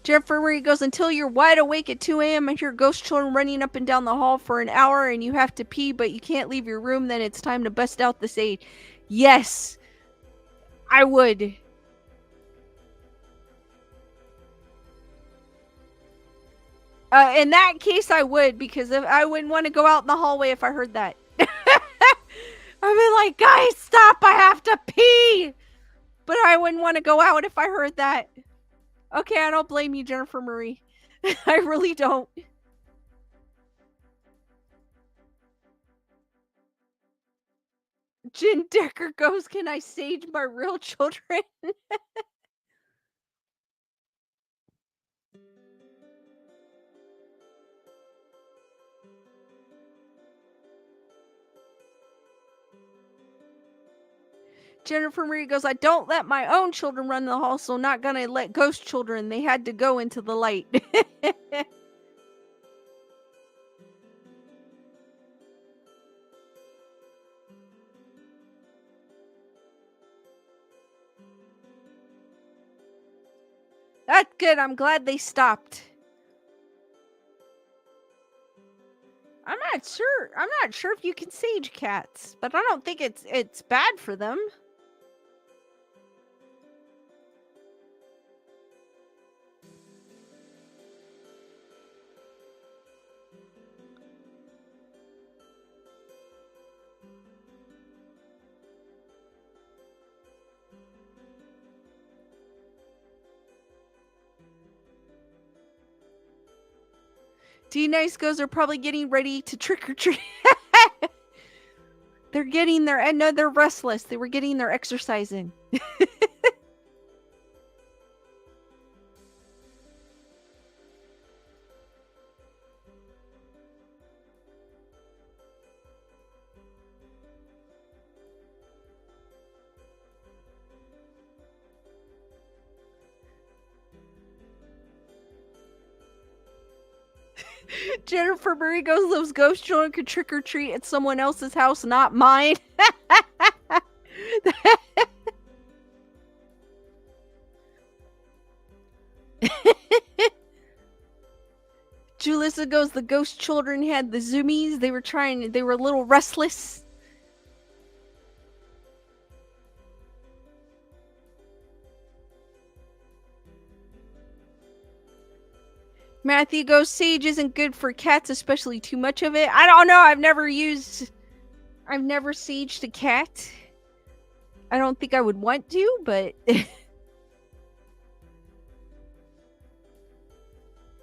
Jennifer Marie goes, until you're wide awake at 2 a.m. and hear ghost children running up and down the hall for an hour and you have to pee but you can't leave your room, then it's time to bust out the sage. Yes, I would. In that case, I would, because I wouldn't want to go out in the hallway if I heard that. I'd be like, guys, stop, I have to pee! But I wouldn't want to go out if I heard that. Okay, I don't blame you, Jennifer Marie. I really don't. Jen Decker goes, can I sage my real children? Jennifer Marie goes, I don't let my own children run the hall, so not gonna let ghost children. They had to go into the light. That's good. I'm glad they stopped. I'm not sure if you can sage cats, but I don't think it's bad for them. D Nice goes, they're probably getting ready to trick or treat. They're getting their, and no, they're restless. They were getting their exercise in. Jennifer Murray goes, those ghost children could trick or treat at someone else's house, not mine. Julissa goes, the ghost children had the zoomies. They were a little restless. Matthew goes, sage isn't good for cats, especially too much of it. I don't know. I've never saged a cat. I don't think I would want to, but...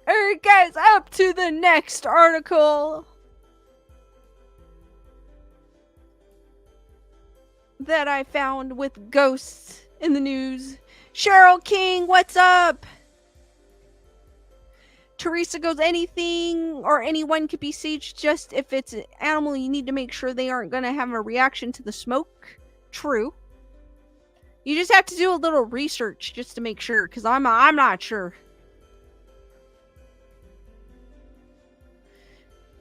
Alright guys, up to the next article that I found with ghosts in the news. Cheryl King, what's up? Teresa goes, anything or anyone could be saged, just if it's an animal you need to make sure they aren't going to have a reaction to the smoke. True. You just have to do a little research just to make sure, because I'm not sure.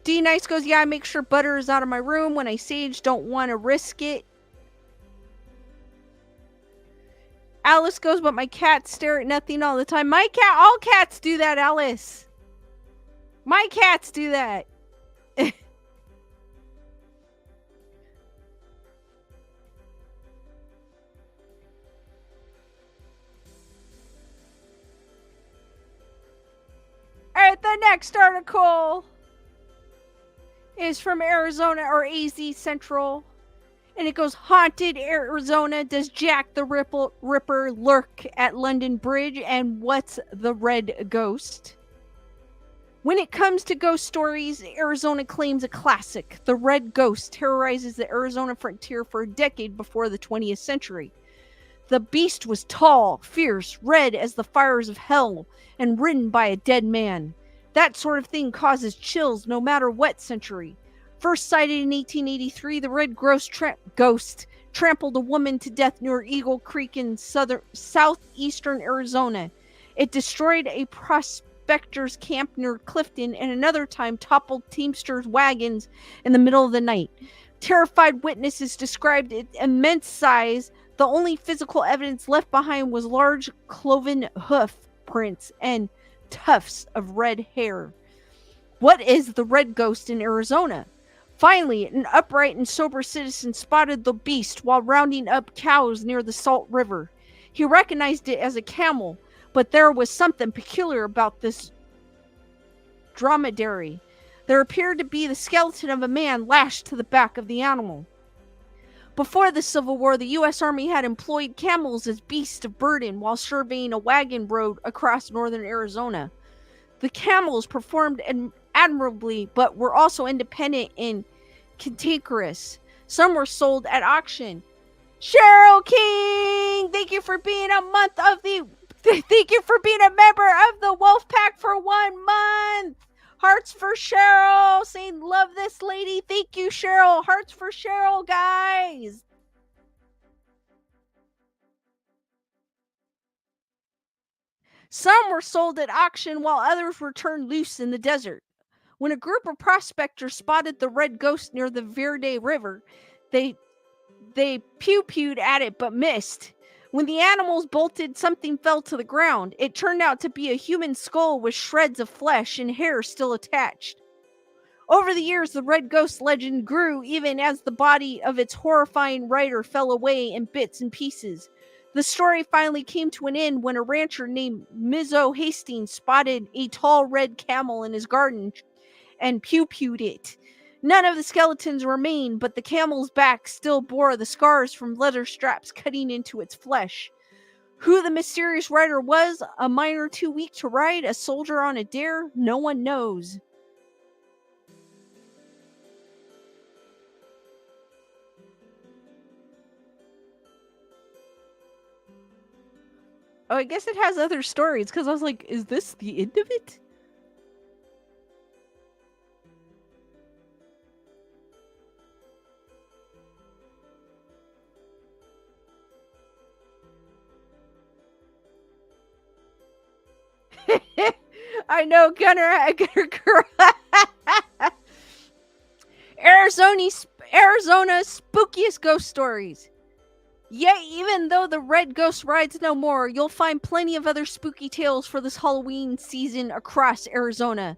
D Nice goes, yeah, I make sure butter is out of my room when I sage, don't want to risk it. Alice goes, but my cats stare at nothing all the time. All cats do that, Alice. My cats do that. Alright, the next article is from Arizona, or AZ Central. And it goes, haunted Arizona, does Jack the Ripper lurk at London Bridge? And what's the red ghost? When it comes to ghost stories, Arizona claims a classic. The red ghost terrorizes the Arizona frontier for a decade before the 20th century. The beast was tall, fierce, red as the fires of hell, and ridden by a dead man. That sort of thing causes chills no matter what century. First sighted in 1883, the red ghost trampled a woman to death near Eagle Creek in southeastern Arizona. It destroyed a prospector's camp near Clifton, and another time toppled teamsters' wagons in the middle of the night. Terrified witnesses described its immense size. The only physical evidence left behind was large cloven hoof prints and tufts of red hair. What is the red ghost in Arizona? Finally, an upright and sober citizen spotted the beast while rounding up cows near the Salt River. He recognized it as a camel, but there was something peculiar about this dromedary. There appeared to be the skeleton of a man lashed to the back of the animal. Before the Civil War, the U.S. Army had employed camels as beasts of burden while surveying a wagon road across northern Arizona. The camels performed admirably, but were also independent and cantankerous. Some were sold at auction. Cheryl King, thank you for being thank you for being a member of the Wolf Pack for 1 month. Hearts for Cheryl, saying love this lady. Thank you, Cheryl. Hearts for Cheryl, guys. Some were sold at auction while others were turned loose in the desert. When a group of prospectors spotted the red ghost near the Verde River, they pew-pewed at it but missed. When the animals bolted, something fell to the ground. It turned out to be a human skull with shreds of flesh and hair still attached. Over the years, the red ghost legend grew even as the body of its horrifying rider fell away in bits and pieces. The story finally came to an end when a rancher named Mizzo Hastings spotted a tall red camel in his garden and pew-pewed it. None of the skeletons remained, but the camel's back still bore the scars from leather straps cutting into its flesh. Who the mysterious rider was, a miner too weak to ride, a soldier on a dare, no one knows. Oh, I guess it has other stories, because I was like, is this the end of it? I know, Gunner. Arizona's spookiest ghost stories. Yet, even though the red ghost rides no more, you'll find plenty of other spooky tales for this Halloween season across Arizona.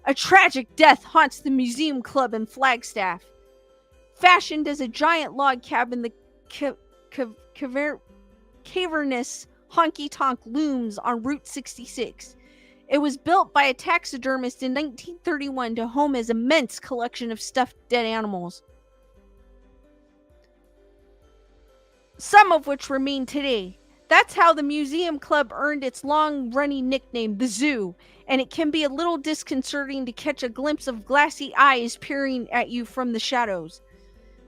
A tragic death haunts the Museum Club in Flagstaff. Fashioned as a giant log cabin, the cavernous honky-tonk looms on Route 66. It was built by a taxidermist in 1931 to home his immense collection of stuffed dead animals, some of which remain today. That's how the Museum Club earned its long-running nickname, the Zoo, and it can be a little disconcerting to catch a glimpse of glassy eyes peering at you from the shadows.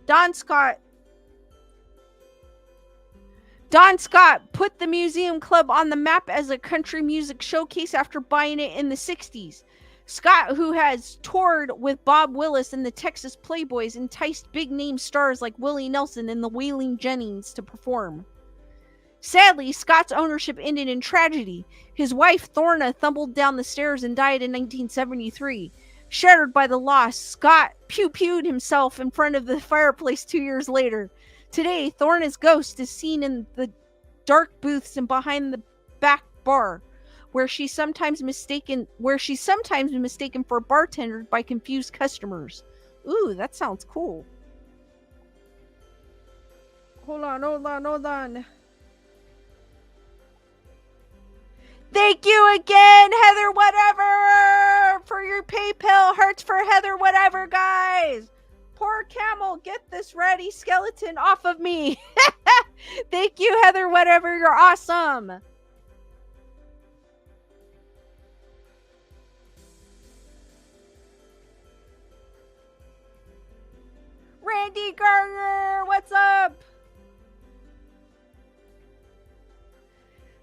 Don Scott put the Museum Club on the map as a country music showcase after buying it in the 60s. Scott, who has toured with Bob Willis and the Texas Playboys, enticed big-name stars like Willie Nelson and the Wailin' Jennings to perform. Sadly, Scott's ownership ended in tragedy. His wife, Thorna, tumbled down the stairs and died in 1973. Shattered by the loss, Scott pew-pewed himself in front of the fireplace 2 years later. Today, Thorna's ghost is seen in the dark booths and behind the back bar, where she's sometimes mistaken for a bartender by confused customers. Ooh, that sounds cool. Hold on. Thank you again, Heather Whatever, for your PayPal. Hearts for Heather Whatever, guys. Poor camel, get this ratty skeleton off of me. Thank you, Heather Whatever. You're awesome. Randy Garner, what's up?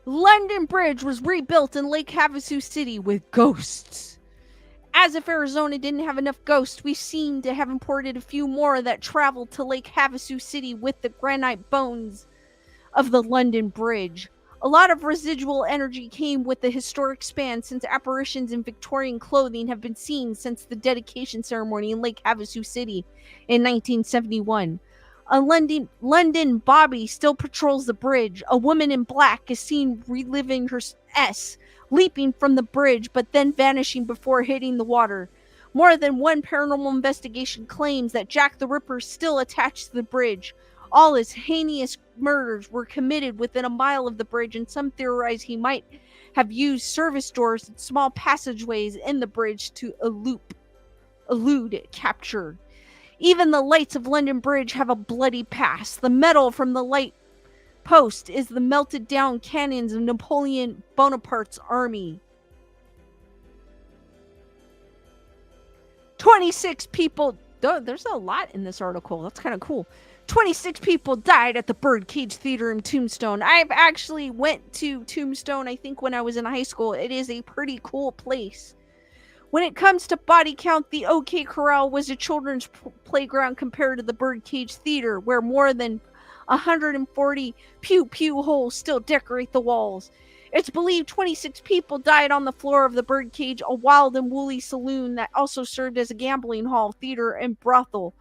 London Bridge was rebuilt in Lake Havasu City with ghosts. As if Arizona didn't have enough ghosts, we seem to have imported a few more that traveled to Lake Havasu City with the granite bones of the London Bridge. A lot of residual energy came with the historic span, since apparitions in Victorian clothing have been seen since the dedication ceremony in Lake Havasu City in 1971. A London Bobby still patrols the bridge. A woman in black is seen reliving her leaping from the bridge but then vanishing before hitting the water. More than one paranormal investigation claims that Jack the Ripper is still attached to the bridge. All his heinous murders were committed within a mile of the bridge, and some theorize he might have used service doors and small passageways in the bridge to elude capture. Even the lights of London Bridge have a bloody past. The metal from the light post is the melted down cannons of Napoleon Bonaparte's army. 26 people... There's a lot in this article. That's kind of cool. 26 people died at the Birdcage Theater in Tombstone. I've actually went to Tombstone, I think, when I was in high school. It is a pretty cool place. When it comes to body count, the OK Corral was a children's playground compared to the Birdcage Theater, where more than 140 pew-pew holes still decorate the walls. It's believed 26 people died on the floor of the Birdcage, a wild and woolly saloon that also served as a gambling hall, theater, and brothel.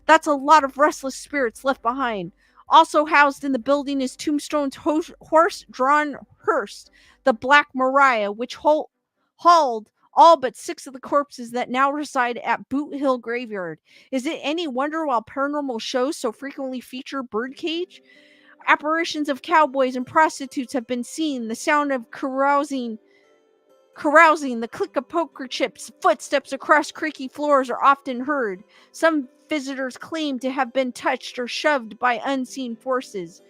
That's a lot of restless spirits left behind. Also housed in the building is Tombstone's horse-drawn hearse, the Black Mariah, which hauled all but 6 of the corpses that now reside at Boot Hill Graveyard. Is it any wonder why paranormal shows so frequently feature Birdcage? Apparitions of cowboys and prostitutes have been seen. The sound of carousing, the click of poker chips, footsteps across creaky floors are often heard. Some visitors claim to have been touched or shoved by unseen forces.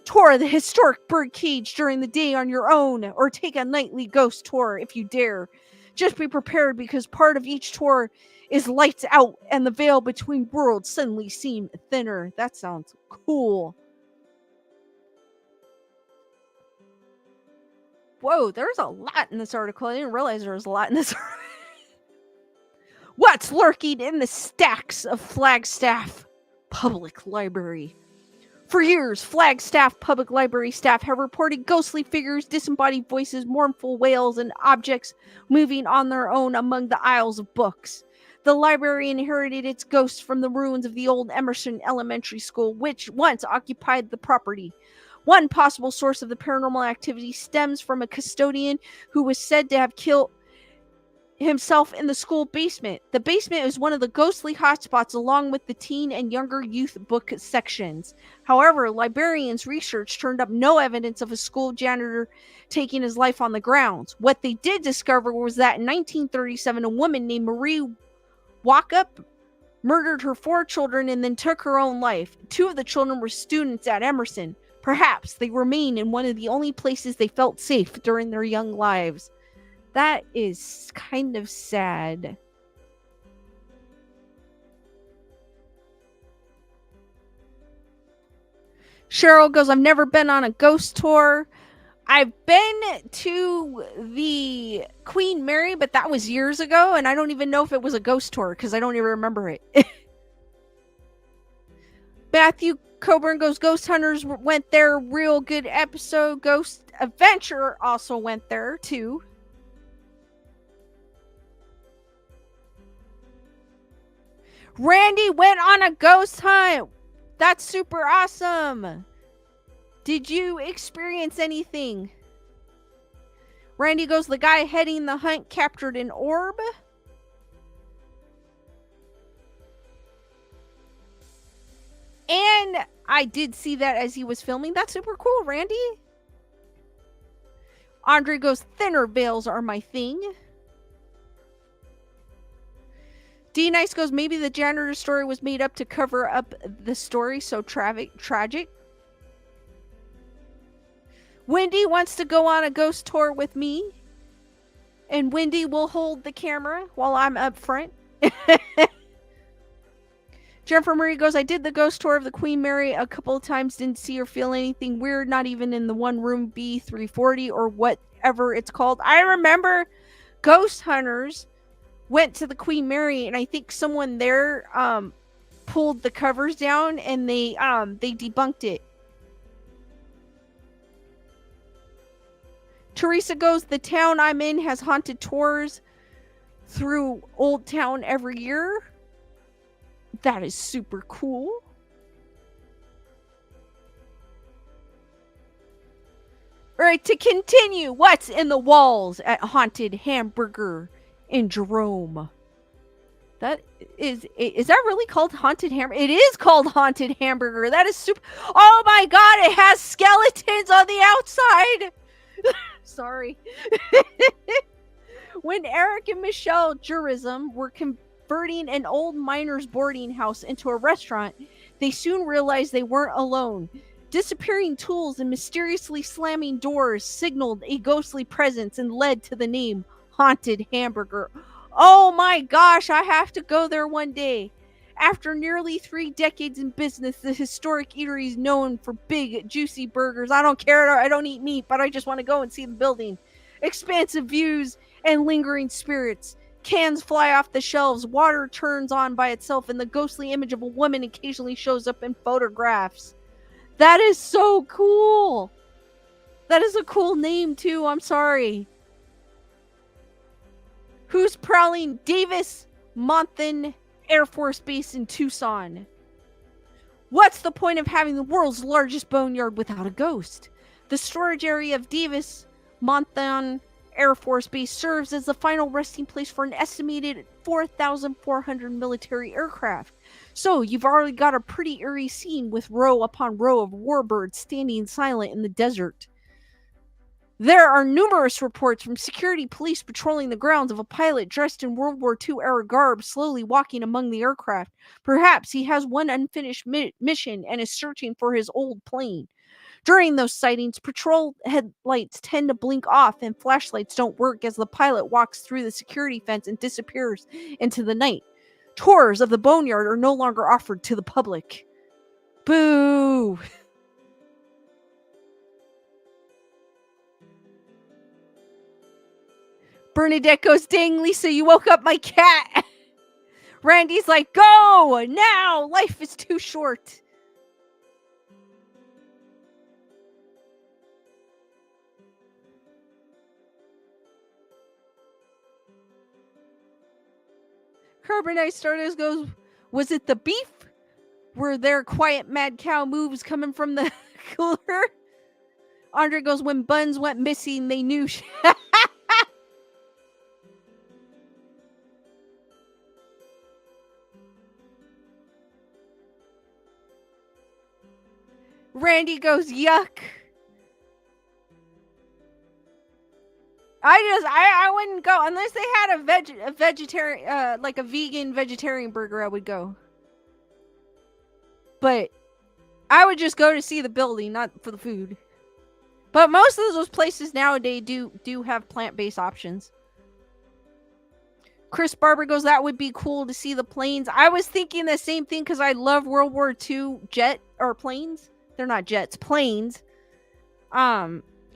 Tour the historic Birdcage during the day on your own, or take a nightly ghost tour if you dare. Just be prepared, because part of each tour is lights out and the veil between worlds suddenly seem thinner. That sounds cool. Whoa, there's a lot in this article. I didn't realize there was a lot in this article. What's lurking in the stacks of Flagstaff Public Library? For years, Flagstaff public library staff have reported ghostly figures, disembodied voices, mournful wails, and objects moving on their own among the aisles of books. The library inherited its ghosts from the ruins of the old Emerson Elementary School, which once occupied the property. One possible source of the paranormal activity stems from a custodian who was said to have killed himself in the school basement. The basement is one of the ghostly hotspots along with the teen and younger youth book sections. However, librarians' research turned up no evidence of a school janitor taking his life on the grounds. What they did discover was that in 1937, a woman named Marie Walkup murdered her 4 children and then took her own life. 2 of the children were students at Emerson. Perhaps they remained in one of the only places they felt safe during their young lives. That is kind of sad. Cheryl goes, I've never been on a ghost tour. I've been to the Queen Mary, but that was years ago, and I don't even know if it was a ghost tour because I don't even remember it. Matthew Coburn goes, Ghost Hunters went there. Real good episode. Ghost Adventure also went there, too. Randy went on a ghost hunt. That's super awesome. Did you experience anything? Randy goes, the guy heading the hunt captured an orb. And I did see that as he was filming. That's super cool, Randy. Andre goes, thinner veils are my thing. D Nice goes, maybe the janitor story was made up to cover up the story so tragic. Wendy wants to go on a ghost tour with me. And Wendy will hold the camera while I'm up front. Jennifer Marie goes, I did the ghost tour of the Queen Mary a couple of times. Didn't see or feel anything weird. Not even in the one room B340 or whatever it's called. I remember Ghost Hunters went to the Queen Mary, and I think someone there pulled the covers down and they debunked it. Teresa goes, the town I'm in has haunted tours through Old Town every year. That is super cool. All right, to continue, what's in the walls at Haunted Hamburger in Jerome? That is that really called Haunted Hamburger? It is called Haunted Hamburger. That is super. Oh my god, it has skeletons on the outside. Sorry. When Eric and Michelle Jurism were converting an old miner's boarding house into a restaurant, they soon realized they weren't alone. Disappearing tools and mysteriously slamming doors signaled a ghostly presence and led to the name Haunted Hamburger. Oh my gosh, I have to go there one day. After nearly 3 decades in business, the historic eatery is known for big, juicy burgers. I don't care, I don't eat meat, but I just want to go and see the building. Expansive views and lingering spirits. Cans fly off the shelves, water turns on by itself, and the ghostly image of a woman occasionally shows up in photographs. That is so cool. That is a cool name, too. I'm sorry. Who's prowling Davis Monthan Air Force Base in Tucson? What's the point of having the world's largest boneyard without a ghost? The storage area of Davis Monthan Air Force Base serves as the final resting place for an estimated 4,400 military aircraft. So you've already got a pretty eerie scene with row upon row of warbirds standing silent in the desert. There are numerous reports from security police patrolling the grounds of a pilot dressed in World War II era garb slowly walking among the aircraft. Perhaps he has one unfinished mission and is searching for his old plane. During those sightings, patrol headlights tend to blink off and flashlights don't work as the pilot walks through the security fence and disappears into the night. Tours of the boneyard are no longer offered to the public. Boo! Bernadette goes, dang, Lisa, you woke up my cat. Randy's like, go now. Life is too short. Carbonite Stardust goes, was it the beef? Were there quiet mad cow moves coming from the cooler? Andre goes, when Buns went missing, they knew. Randy goes, yuck. I wouldn't go unless they had a vegetarian, like a vegan vegetarian burger. I would go, but I would just go to see the building, not for the food. But most of those places nowadays do have plant-based options. Chris Barber goes, that would be cool to see the planes. I was thinking the same thing because I love World War II jet or planes. They're not jets, planes.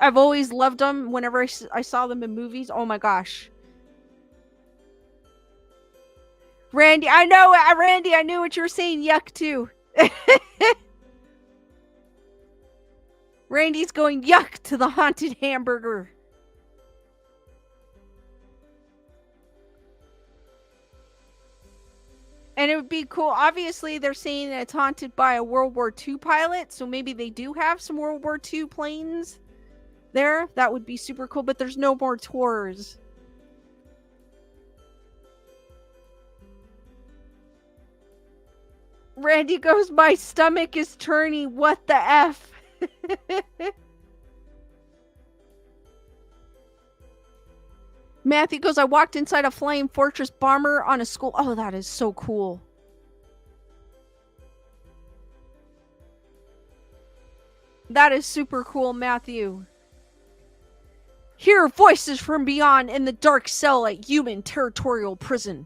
I've always loved them whenever I saw them in movies. Oh my gosh. Randy, I know, Randy, I knew what you were saying. Yuck, too. Randy's going yuck to the haunted hamburger. And it would be cool. Obviously, they're saying that it's haunted by a World War II pilot, so maybe they do have some World War II planes there. That would be super cool, but there's no more tours. Randy goes, my stomach is turning. What the F? Matthew goes, I walked inside a flying fortress bomber on a school. Oh, that is so cool. That is super cool, Matthew. Hear voices from beyond in the dark cell at Human Territorial Prison.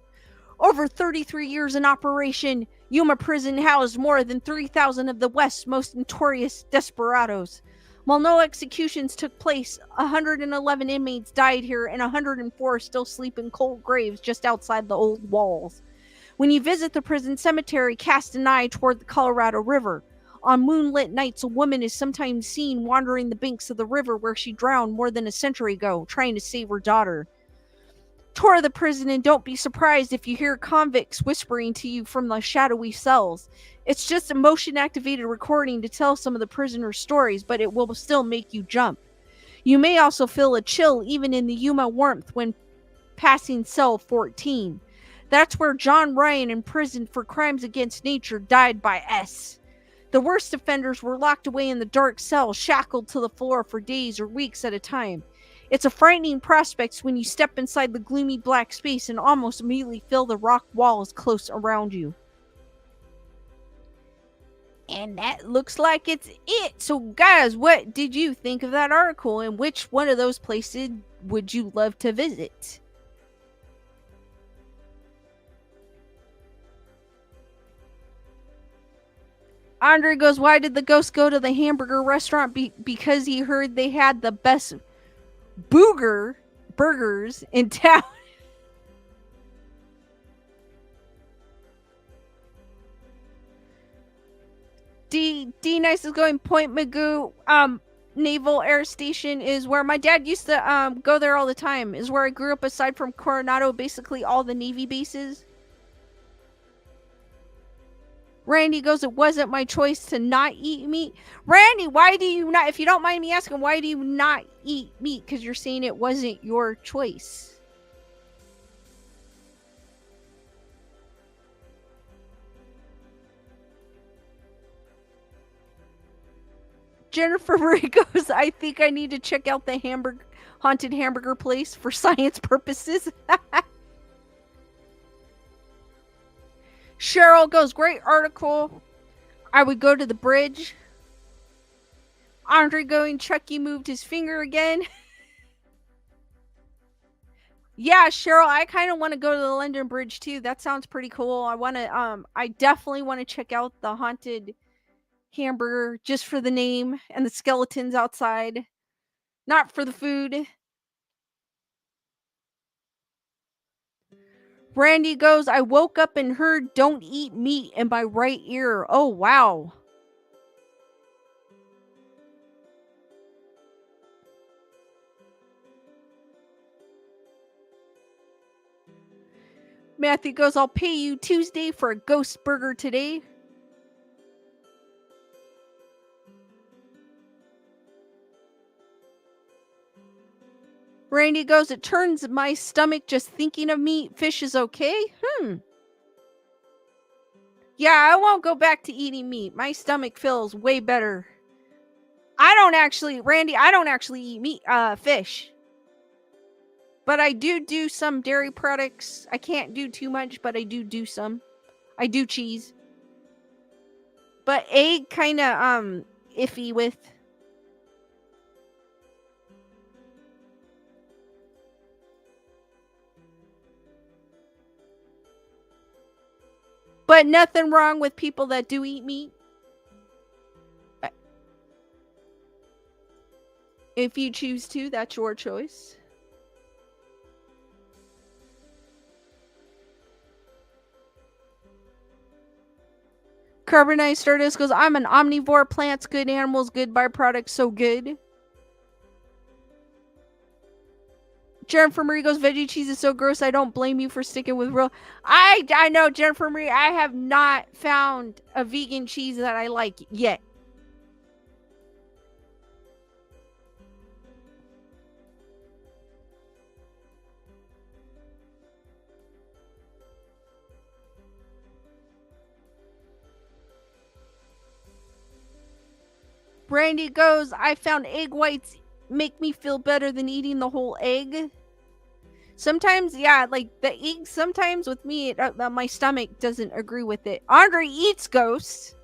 Over 33 years in operation, Yuma Prison housed more than 3,000 of the West's most notorious desperados. While no executions took place, 111 inmates died here and 104 still sleep in cold graves just outside the old walls. When you visit the prison cemetery, cast an eye toward the Colorado River. On moonlit nights, a woman is sometimes seen wandering the banks of the river where she drowned more than a century ago, trying to save her daughter. Tour the prison and don't be surprised if you hear convicts whispering to you from the shadowy cells. It's just a motion-activated recording to tell some of the prisoners' stories, but it will still make you jump. You may also feel a chill even in the Yuma warmth when passing cell 14. That's where John Ryan, imprisoned for crimes against nature, died by S. The worst offenders were locked away in the dark cell, shackled to the floor for days or weeks at a time. It's a frightening prospect when you step inside the gloomy black space and almost immediately feel the rock walls close around you. And that looks like it's it. So guys, what did you think of that article, and which one of those places would you love to visit? Andre goes, why did the ghost go to the hamburger restaurant? Because he heard they had the best burgers in town. D Nice is going, Point Magoo Naval Air Station is where my dad used to go there all the time. Is where I grew up. Aside from Coronado, basically all the Navy bases. Randy goes, it wasn't my choice to not eat meat. Randy, why do you not, if you don't mind me asking, why do you not eat meat? Because you're saying it wasn't your choice. Jennifer Marie goes, I think I need to check out the haunted hamburger place for science purposes. Cheryl goes, great article. I would go to the bridge. Andre going, Chucky moved his finger again. Yeah, Cheryl, I kind of want to go to the London Bridge too. That sounds pretty cool. I definitely want to check out the haunted hamburger just for the name and the skeletons outside. Not for the food. Brandy goes, I woke up and heard don't eat meat in my right ear. Oh, wow. Matthew goes, I'll pay you Tuesday for a ghost burger today. Randy goes, it turns my stomach just thinking of meat. Fish is okay? Yeah, I won't go back to eating meat. My stomach feels way better. Randy, I don't actually eat meat, fish. But I do some dairy products. I can't do too much, but I do some. I do cheese. But egg kind of, iffy with. But nothing wrong with people that do eat meat. If you choose to, that's your choice. Carbonized Stardust goes, I'm an omnivore. Plants, good. Animals, good. Byproducts, so good. Jennifer Marie goes, veggie cheese is so gross. I don't blame you for sticking with real. I know, Jennifer Marie. I have not found a vegan cheese that I like yet. Brandy goes, I found egg whites make me feel better than eating the whole egg. Sometimes, yeah, like the egg, sometimes with me, my stomach doesn't agree with it. Andre eats ghosts.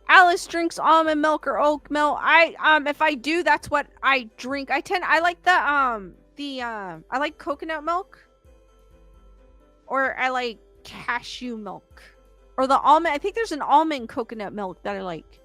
Alice drinks almond milk or oat milk. If I do, that's what I drink. I like I like coconut milk. Or I like cashew milk. Or the almond, I think there's an almond coconut milk that I like.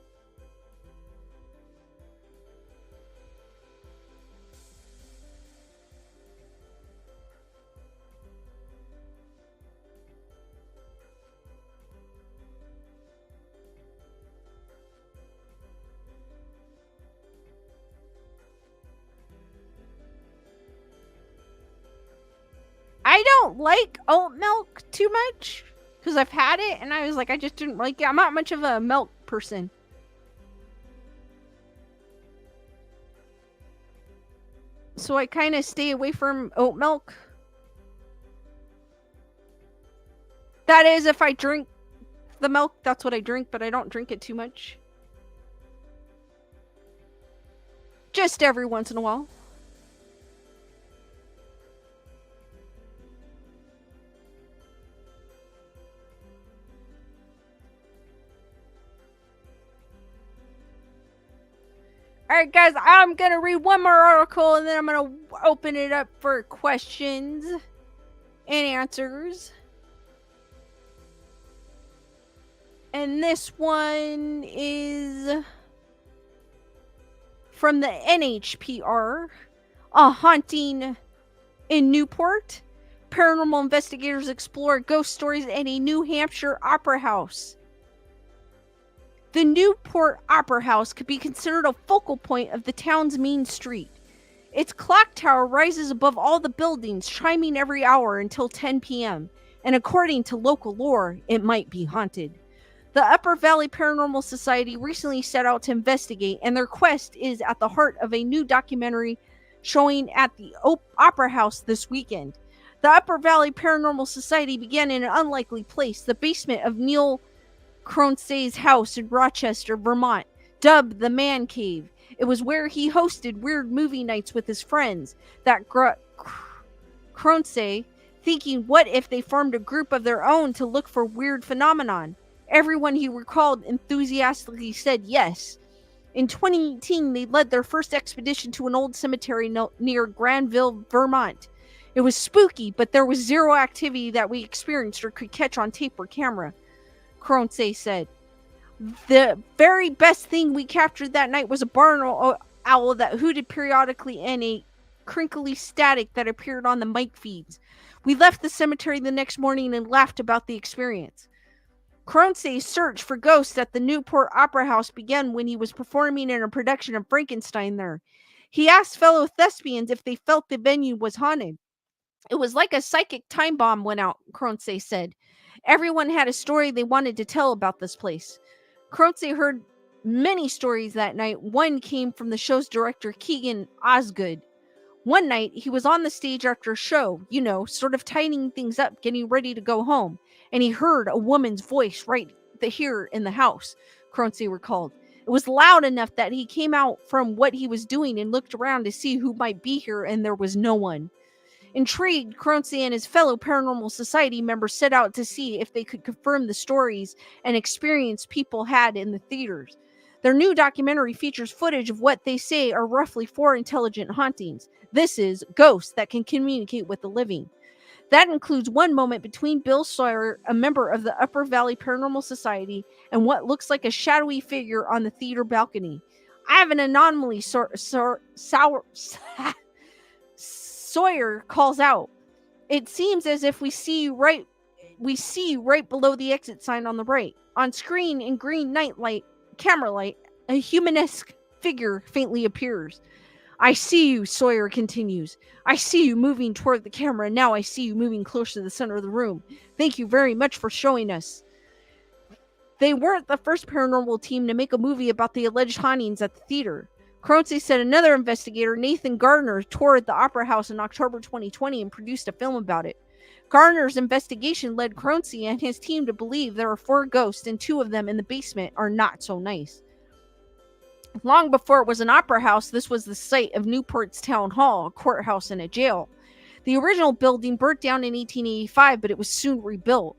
I don't like oat milk too much because I've had it and I was like, I just didn't like it. I'm not much of a milk person. So I kind of stay away from oat milk. That is, if I drink the milk, that's what I drink, but I don't drink it too much. Just every once in a while. Alright, guys, I'm going to read one more article and then I'm going to open it up for questions and answers. And this one is from the NHPR. A haunting in Newport. Paranormal investigators explore ghost stories at a New Hampshire opera house. The Newport Opera House could be considered a focal point of the town's main street. Its clock tower rises above all the buildings, chiming every hour until 10 p.m., and according to local lore, it might be haunted. The Upper Valley Paranormal Society recently set out to investigate, and their quest is at the heart of a new documentary showing at the Opera House this weekend. The Upper Valley Paranormal Society began in an unlikely place, the basement of Neil Cronsey's house in Rochester, Vermont, dubbed the Man Cave. It was where he hosted weird movie nights with his friends. That Cronsey, thinking, what if they formed a group of their own to look for weird phenomenon? Everyone he recalled enthusiastically said yes. In 2018, they led their first expedition to an old cemetery near Granville, Vermont. It was spooky, but there was zero activity that we experienced or could catch on tape or camera, Cronsey said. The very best thing we captured that night was a barn owl that hooted periodically and a crinkly static that appeared on the mic feeds. We left the cemetery the next morning and laughed about the experience. Cronsey's search for ghosts at the Newport Opera House began when he was performing in a production of Frankenstein there. He asked fellow thespians if they felt the venue was haunted. It was like a psychic time bomb went out, Kronse said. Everyone had a story they wanted to tell about this place. Kronse heard many stories that night. One came from the show's director, Keegan Osgood. One night, he was on the stage after a show, sort of tidying things up, getting ready to go home, and he heard a woman's voice right here in the house, Kronse recalled. It was loud enough that he came out from what he was doing and looked around to see who might be here, and there was no one. Intrigued, Kronse and his fellow Paranormal Society members set out to see if they could confirm the stories and experience people had in the theaters. Their new documentary features footage of what they say are roughly 4 intelligent hauntings. This is ghosts that can communicate with the living. That includes one moment between Bill Sawyer, a member of the Upper Valley Paranormal Society, and what looks like a shadowy figure on the theater balcony. I have an anomaly, Sawyer calls out. It seems as if we see you right below the exit sign on the right. On screen in green nightlight, camera light, a humanesque figure faintly appears. I see you, Sawyer continues. I see you moving toward the camera, and now I see you moving closer to the center of the room. Thank you very much for showing us. They weren't the first paranormal team to make a movie about the alleged hauntings at the theater. Kronse said another investigator, Nathan Gardner, toured the Opera House in October 2020 and produced a film about it. Gardner's investigation led Kronse and his team to believe there are 4 ghosts, and 2 of them in the basement are not so nice. Long before it was an opera house, this was the site of Newport's town hall, a courthouse, and a jail. The original building burnt down in 1885, but it was soon rebuilt.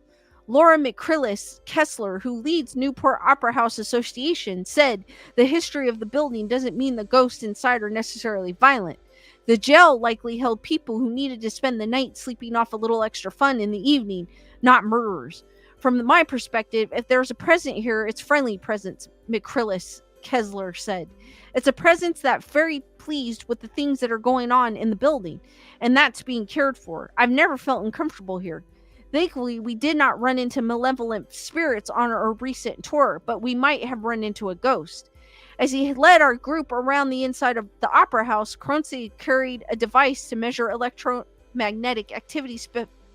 Laura McCrillis Kessler, who leads Newport Opera House Association, said the history of the building doesn't mean the ghosts inside are necessarily violent. The jail likely held people who needed to spend the night sleeping off a little extra fun in the evening, not murderers. From my perspective, if there's a presence here, it's friendly presence, McCrillis Kessler said. It's a presence that's very pleased with the things that are going on in the building, and that's being cared for. I've never felt uncomfortable here. Thankfully, we did not run into malevolent spirits on our recent tour, but we might have run into a ghost. As he led our group around the inside of the opera house, Kronse carried a device to measure electromagnetic activity,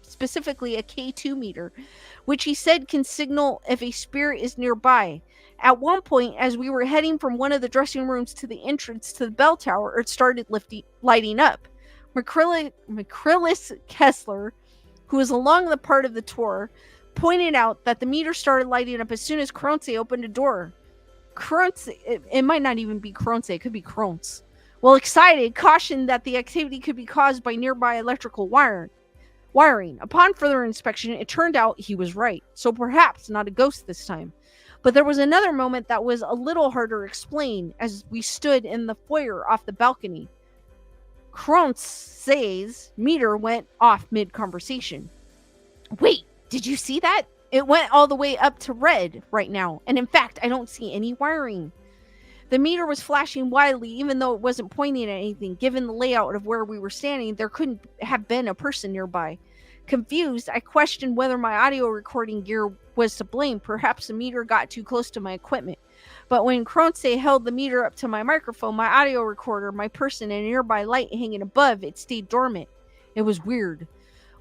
specifically a K2 meter, which he said can signal if a spirit is nearby. At one point, as we were heading from one of the dressing rooms to the entrance to the bell tower, it started lighting up. McCrillis Kessler, who was along the part of the tour, pointed out that the meter started lighting up as soon as Kronse opened a door. Kronse, it might not even be Kronse, it could be Kronse. Well, excited, cautioned that the activity could be caused by nearby electrical wiring. Upon further inspection, it turned out he was right, so perhaps not a ghost this time. But there was another moment that was a little harder to explain as we stood in the foyer off the balcony. Kronse's meter went off mid-conversation. Wait, did you see that? It went all the way up to red right now, and in fact, I don't see any wiring. The meter was flashing wildly, even though it wasn't pointing at anything. Given the layout of where we were standing, there couldn't have been a person nearby. Confused, I questioned whether my audio recording gear was to blame. Perhaps the meter got too close to my equipment. But when Kronse held the meter up to my microphone, my audio recorder, my person, and a nearby light hanging above, it stayed dormant. It was weird.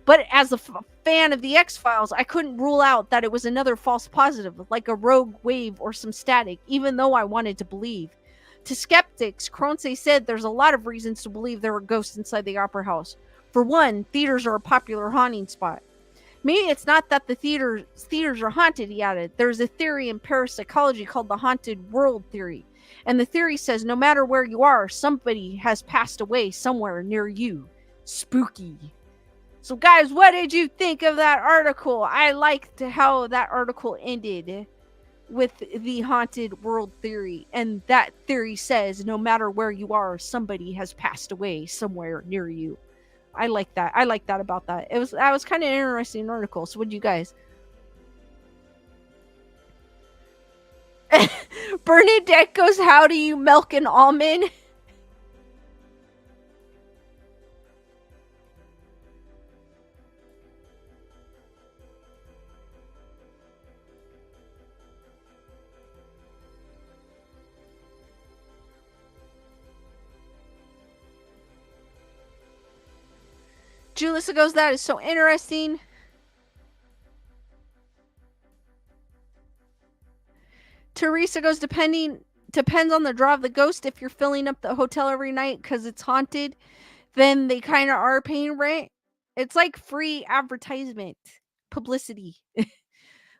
But as a fan of the X-Files, I couldn't rule out that it was another false positive, like a rogue wave or some static, even though I wanted to believe. To skeptics, Kronse said there's a lot of reasons to believe there were ghosts inside the opera house. For one, theaters are a popular haunting spot. Maybe it's not that the theaters are haunted, he added. There's a theory in parapsychology called the haunted world theory. And the theory says no matter where you are, somebody has passed away somewhere near you. Spooky. So guys, what did you think of that article? I liked how that article ended with the haunted world theory. And that theory says no matter where you are, somebody has passed away somewhere near you. I like that. I like that about that. That was kind of an interesting article. So what do you guys? Bernadette goes, how do you milk an almond? Julissa goes, that is so interesting. Teresa goes, depends on the draw of the ghost. If you're filling up the hotel every night because it's haunted, then they kind of are paying rent. It's like free advertisement publicity.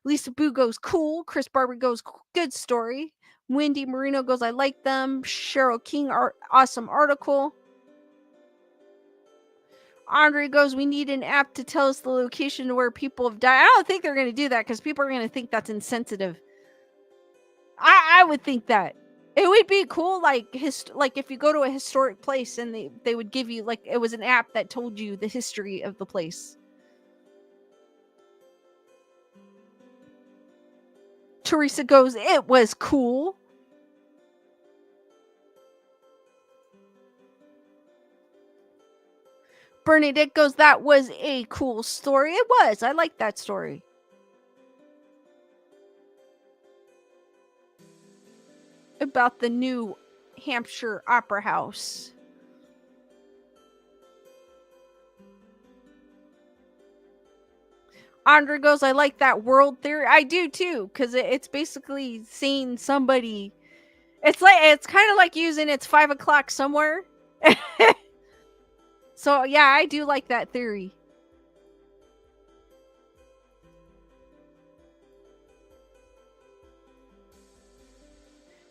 Lisa Boo goes, cool. Chris Barber goes, good story. Wendy Marino goes, I like them. Cheryl King, awesome article. Andre goes, we need an app to tell us the location where people have died. I don't think they're going to do that because people are going to think that's insensitive. I would think that. It would be cool, like if you go to a historic place and they would give you, like, it was an app that told you the history of the place. Teresa goes, it was cool. Bernadette goes, that was a cool story. It was. I like that story. About the New Hampshire Opera House. Andre goes, I like that world theory. I do too, because it's basically seeing somebody. It's kind of like using it's 5 o'clock somewhere. So yeah, I do like that theory.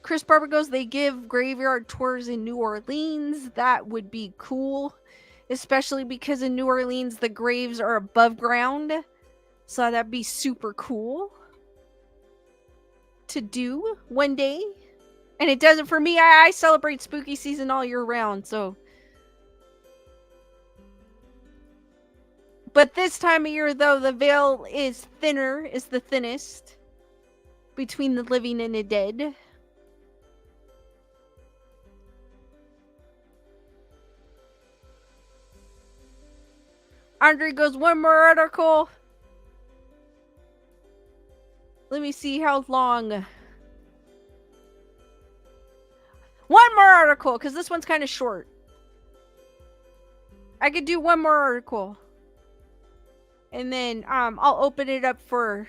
Chris Barber goes, they give graveyard tours in New Orleans. That would be cool. Especially because in New Orleans, the graves are above ground. So that'd be super cool to do one day. And it doesn't for me. I celebrate spooky season all year round, so. But this time of year, though, the veil is the thinnest between the living and the dead. Andre goes, one more article. Let me see how long. One more article, because this one's kind of short. I could do one more article. And then I'll open it up for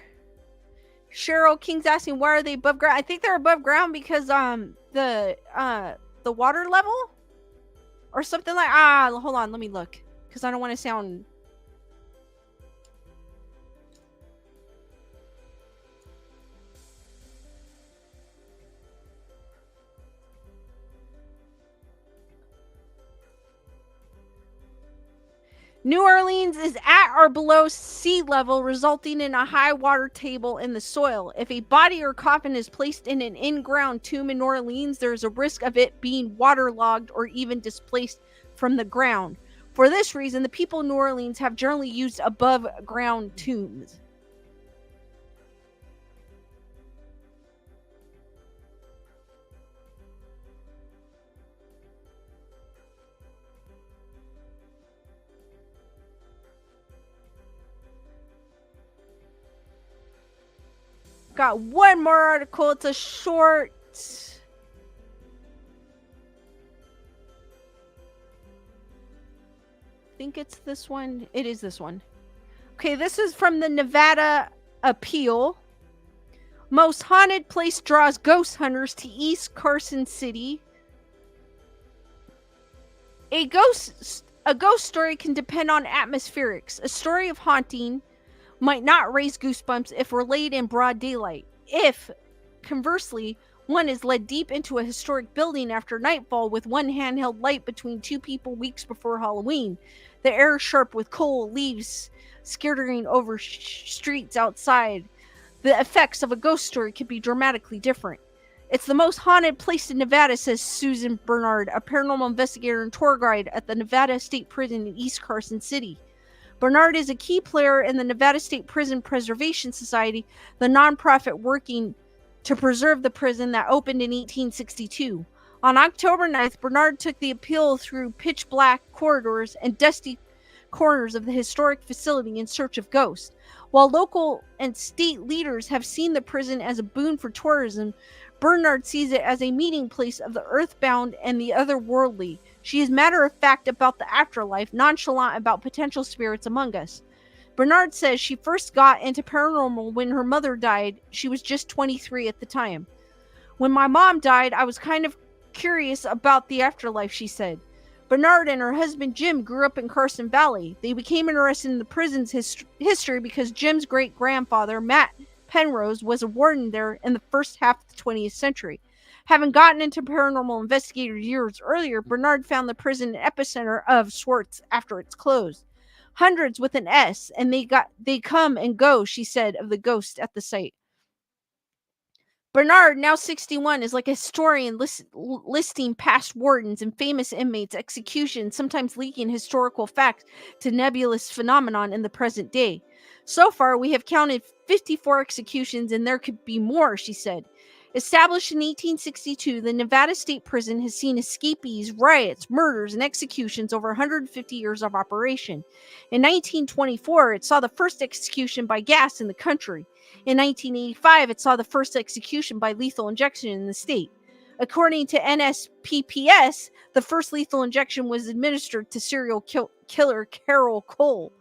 Cheryl King's asking, why are they above ground? I think they're above ground because the water level or something like hold on, let me look, because I don't want to sound. New Orleans is at or below sea level, resulting in a high water table in the soil. If a body or coffin is placed in an in-ground tomb in New Orleans, there is a risk of it being waterlogged or even displaced from the ground. For this reason, the people in New Orleans have generally used above-ground tombs. Got one more article. It's a short. I think it's this one. It is this one. Okay, this is from the Nevada Appeal. Most haunted place draws ghost hunters to East Carson City. A ghost story can depend on atmospherics. A story of haunting might not raise goosebumps if relayed in broad daylight. If, conversely, one is led deep into a historic building after nightfall with one handheld light between two people weeks before Halloween, the air sharp with cold leaves skittering over streets outside, the effects of a ghost story could be dramatically different. It's the most haunted place in Nevada, says Susan Bernard, a paranormal investigator and tour guide at the Nevada State Prison in East Carson City. Bernard is a key player in the Nevada State Prison Preservation Society, the nonprofit working to preserve the prison that opened in 1862. On October 9th, Bernard took the appeal through pitch-black corridors and dusty corners of the historic facility in search of ghosts. While local and state leaders have seen the prison as a boon for tourism, Bernard sees it as a meeting place of the earthbound and the otherworldly, She is matter of fact about the afterlife, nonchalant about potential spirits among us. Bernard says she first got into paranormal when her mother died. She was just 23 at the time. When my mom died, I was kind of curious about the afterlife, she said. Bernard and her husband Jim grew up in Carson Valley. They became interested in the prison's history because Jim's great-grandfather, Matt Penrose, was a warden there in the first half of the 20th century. Having gotten into paranormal investigators years earlier, Bernard found the prison an epicenter of sorts after it's closed. Hundreds with an S, and they come and go, she said of the ghost at the site. Bernard, now 61, is like a historian listing past wardens and famous inmates' executions, sometimes leaking historical facts to nebulous phenomenon in the present day. So far, we have counted 54 executions, and there could be more, she said. Established in 1862, the Nevada State Prison has seen escapees, riots, murders, and executions over 150 years of operation. In 1924, it saw the first execution by gas in the country. In 1985, it saw the first execution by lethal injection in the state. According to NSPPS, the first lethal injection was administered to serial killer Carol Cole.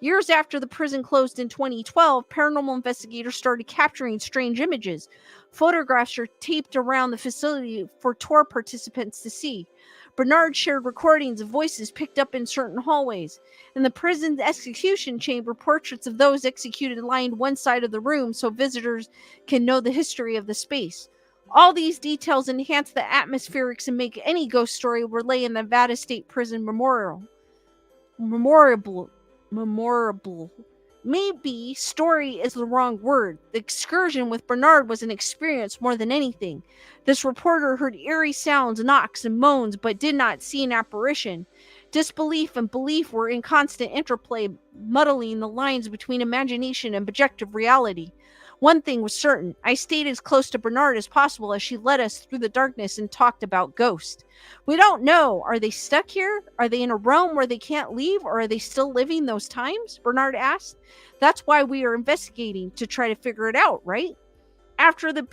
Years after the prison closed in 2012, paranormal investigators started capturing strange images. Photographs are taped around the facility for tour participants to see. Bernard shared recordings of voices picked up in certain hallways. In the prison's execution chamber, portraits of those executed lined one side of the room so visitors can know the history of the space. All these details enhance the atmospherics and make any ghost story relay in the Nevada State Prison memorable. Maybe story is the wrong word. The excursion with Bernard was an experience more than anything. This reporter heard eerie sounds, knocks, and moans, but did not see an apparition. Disbelief and belief were in constant interplay, muddling the lines between imagination and objective reality. One thing was certain. I stayed as close to Bernard as possible as she led us through the darkness and talked about ghosts. We don't know. Are they stuck here? Are they in a realm where they can't leave? Or are they still living those times? Bernard asked. That's why we are investigating, to try to figure it out, right? After the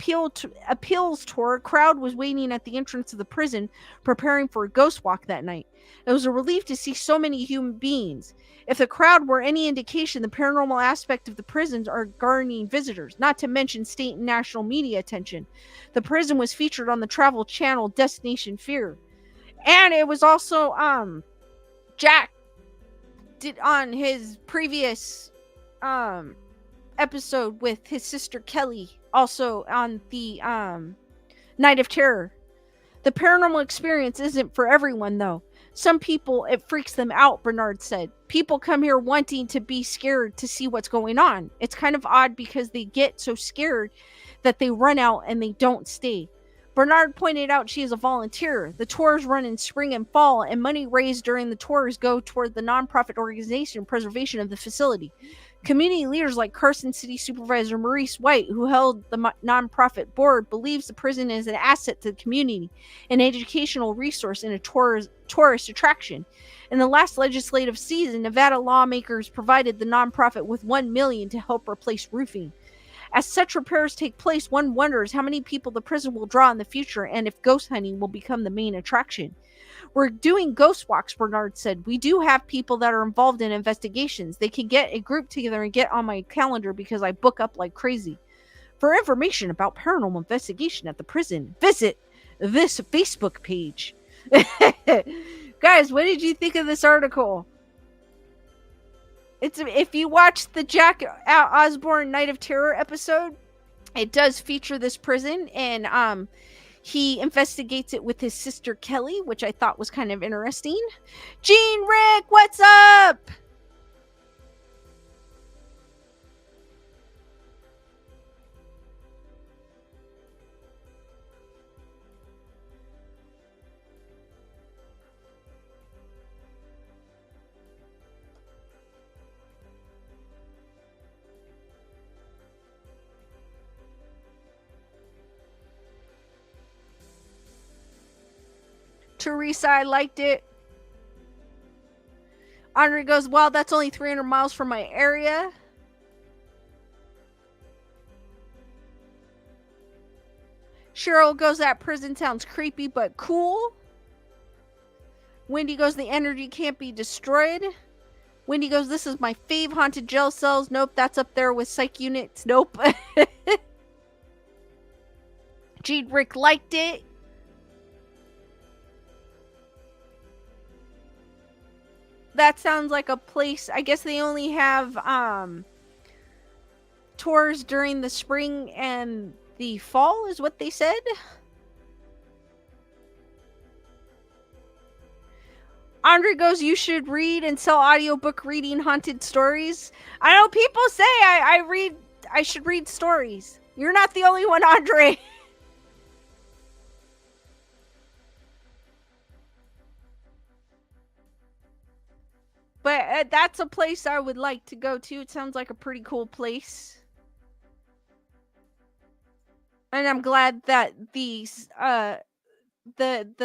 appeals tour, a crowd was waiting at the entrance of the prison, preparing for a ghost walk that night. It was a relief to see so many human beings. If the crowd were any indication, the paranormal aspect of the prisons are garnering visitors, not to mention state and national media attention. The prison was featured on the Travel Channel Destination Fear. And it was also, Jack did on his previous, episode with his sister Kelly, also on the Night of Terror. The paranormal experience isn't for everyone, though. Some people, it freaks them out, Bernard said. People come here wanting to be scared to see what's going on. It's kind of odd because they get so scared that they run out and they don't stay. Bernard pointed out she is a volunteer. The tours run in spring and fall, and money raised during the tours go toward the nonprofit organization preservation of the facility. Community leaders like Carson City Supervisor Maurice White, who held the nonprofit board, believes the prison is an asset to the community, an educational resource, and a tourist attraction. In the last legislative season, Nevada lawmakers provided the nonprofit with $1 million to help replace roofing. As such repairs take place, one wonders how many people the prison will draw in the future and if ghost hunting will become the main attraction. We're doing ghost walks, Bernard said. We do have people that are involved in investigations. They can get a group together and get on my calendar because I book up like crazy. For information about paranormal investigation at the prison, visit this Facebook page. Guys, what did you think of this article? If you watch the Jack Osborne Night of Terror episode, it does feature this prison, and he investigates it with his sister Kelly, which I thought was kind of interesting. Gene Rick, what's up? Teresa, I liked it. Andre goes, well, that's only 300 miles from my area. Cheryl goes, that prison sounds creepy but cool. Wendy goes, the energy can't be destroyed. Wendy goes, this is my fave, haunted jail cells. Nope, that's up there with psych units. Nope. Gene Rick liked it. That sounds like a place. I guess they only have tours during the spring and the fall is what they said. Andre goes, you should read and sell audiobook reading haunted stories. I know people say I should read stories. You're not the only one, Andre. But that's a place I would like to go to. It sounds like a pretty cool place. And I'm glad that the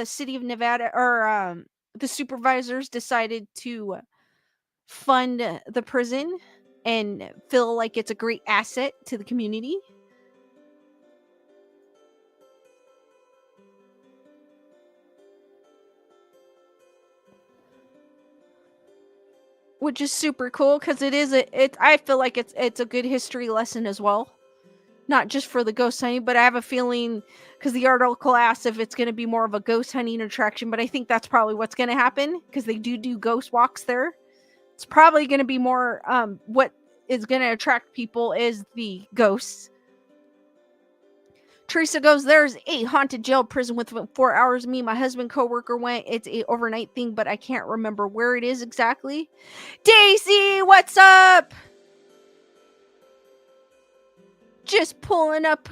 city of Nevada or the supervisors decided to fund the prison and feel like it's a great asset to the community. Which is super cool because I feel like it's a good history lesson as well. Not just for the ghost hunting, but I have a feeling because the article asks if it's going to be more of a ghost hunting attraction, but I think that's probably what's going to happen because they do ghost walks there. It's probably going to be more what is going to attract people is the ghosts. Teresa goes, there's a haunted jail prison within 4 hours. Me and my husband coworker went. It's a overnight thing, but I can't remember where it is exactly. Daisy, what's up? Just pulling up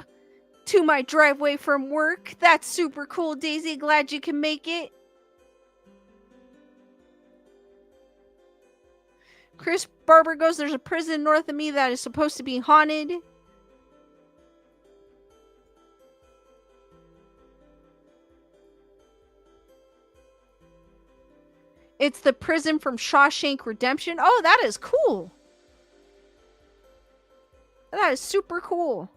to my driveway from work. That's super cool, Daisy. Glad you can make it. Chris Barber goes, there's a prison north of me that is supposed to be haunted. It's the prison from Shawshank Redemption. Oh, that is cool. That is super cool.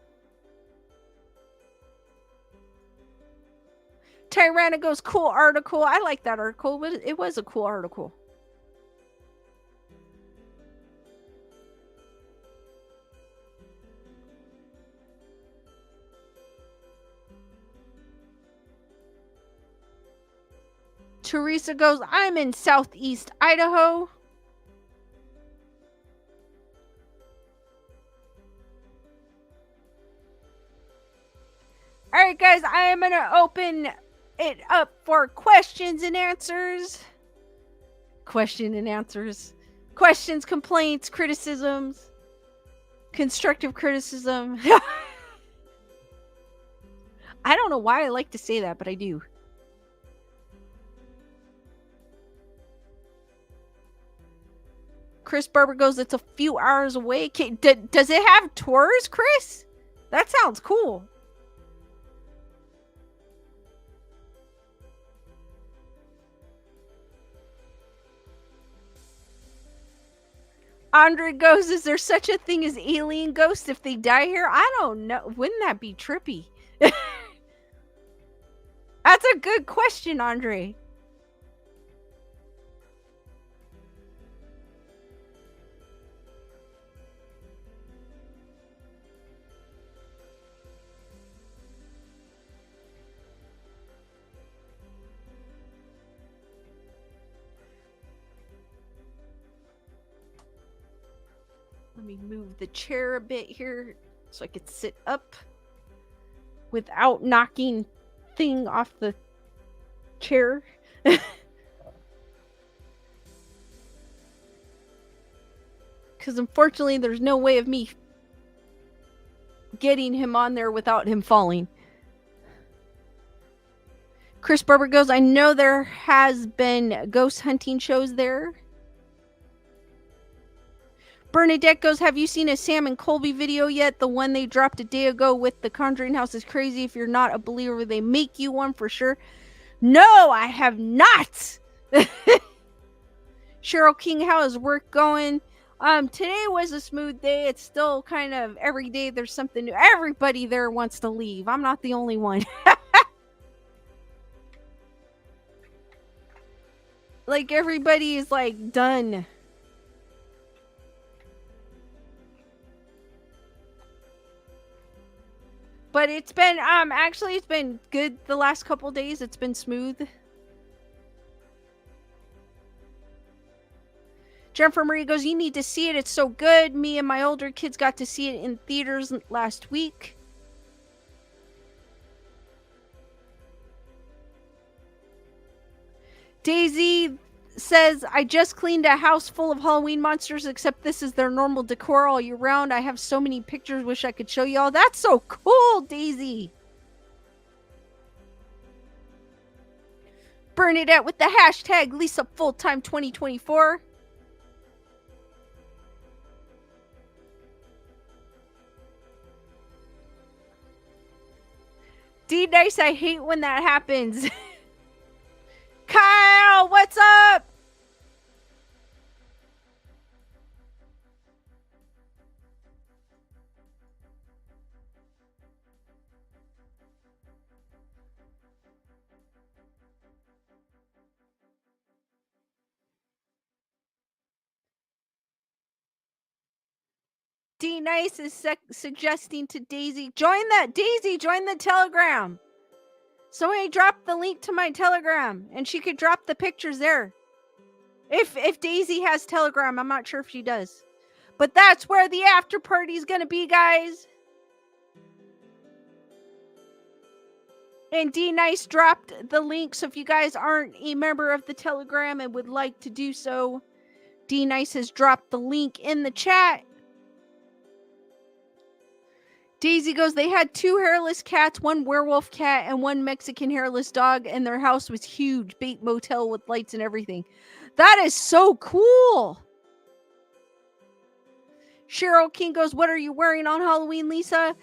Tyrana goes, cool article. I like that article, but it was a cool article. Teresa goes, I'm in southeast Idaho. Alright, guys, I am going to open it up for questions and answers. Questions, complaints, criticisms, constructive criticism. I don't know why I like to say that, but I do. Chris Barber goes, it's a few hours away. Does it have tours, Chris? That sounds cool. Andre goes, is there such a thing as alien ghosts if they die here? I don't know. Wouldn't that be trippy? That's a good question, Andre. Let me move the chair a bit here so I could sit up without knocking thing off the chair. Because unfortunately, there's no way of me getting him on there without him falling. Chris Barber goes, I know there has been ghost hunting shows there. Bernadette goes, have you seen a Sam and Colby video yet? The one they dropped a day ago with the Conjuring House is crazy. If you're not a believer, they make you one for sure. No, I have not. Cheryl King, how is work going? Today was a smooth day. It's still kind of every day there's something new. Everybody there wants to leave. I'm not the only one. Like, everybody is, like, done. But it's been, actually, it's been good the last couple days. It's been smooth. Jennifer Marie goes, you need to see it. It's so good. Me and my older kids got to see it in theaters last week. Daisy says, I just cleaned a house full of Halloween monsters, except this is their normal decor all year round. I have so many pictures, wish I could show y'all. That's so cool, Daisy. Bernadette with the hashtag Lisa Fulltime 2024. D Nice, I hate when that happens. Kyle, what's up? D Nice is suggesting to Daisy, join the Telegram. Somebody drop the link to my Telegram, and she could drop the pictures there. If Daisy has Telegram, I'm not sure if she does. But that's where the after party is going to be, guys. And D Nice dropped the link, so if you guys aren't a member of the Telegram and would like to do so, D Nice has dropped the link in the chat. Daisy goes, they had 2 hairless cats, 1 werewolf cat, and 1 Mexican hairless dog, and their house was huge, bait motel with lights and everything. That is so cool. Cheryl King goes, what are you wearing on Halloween, Lisa?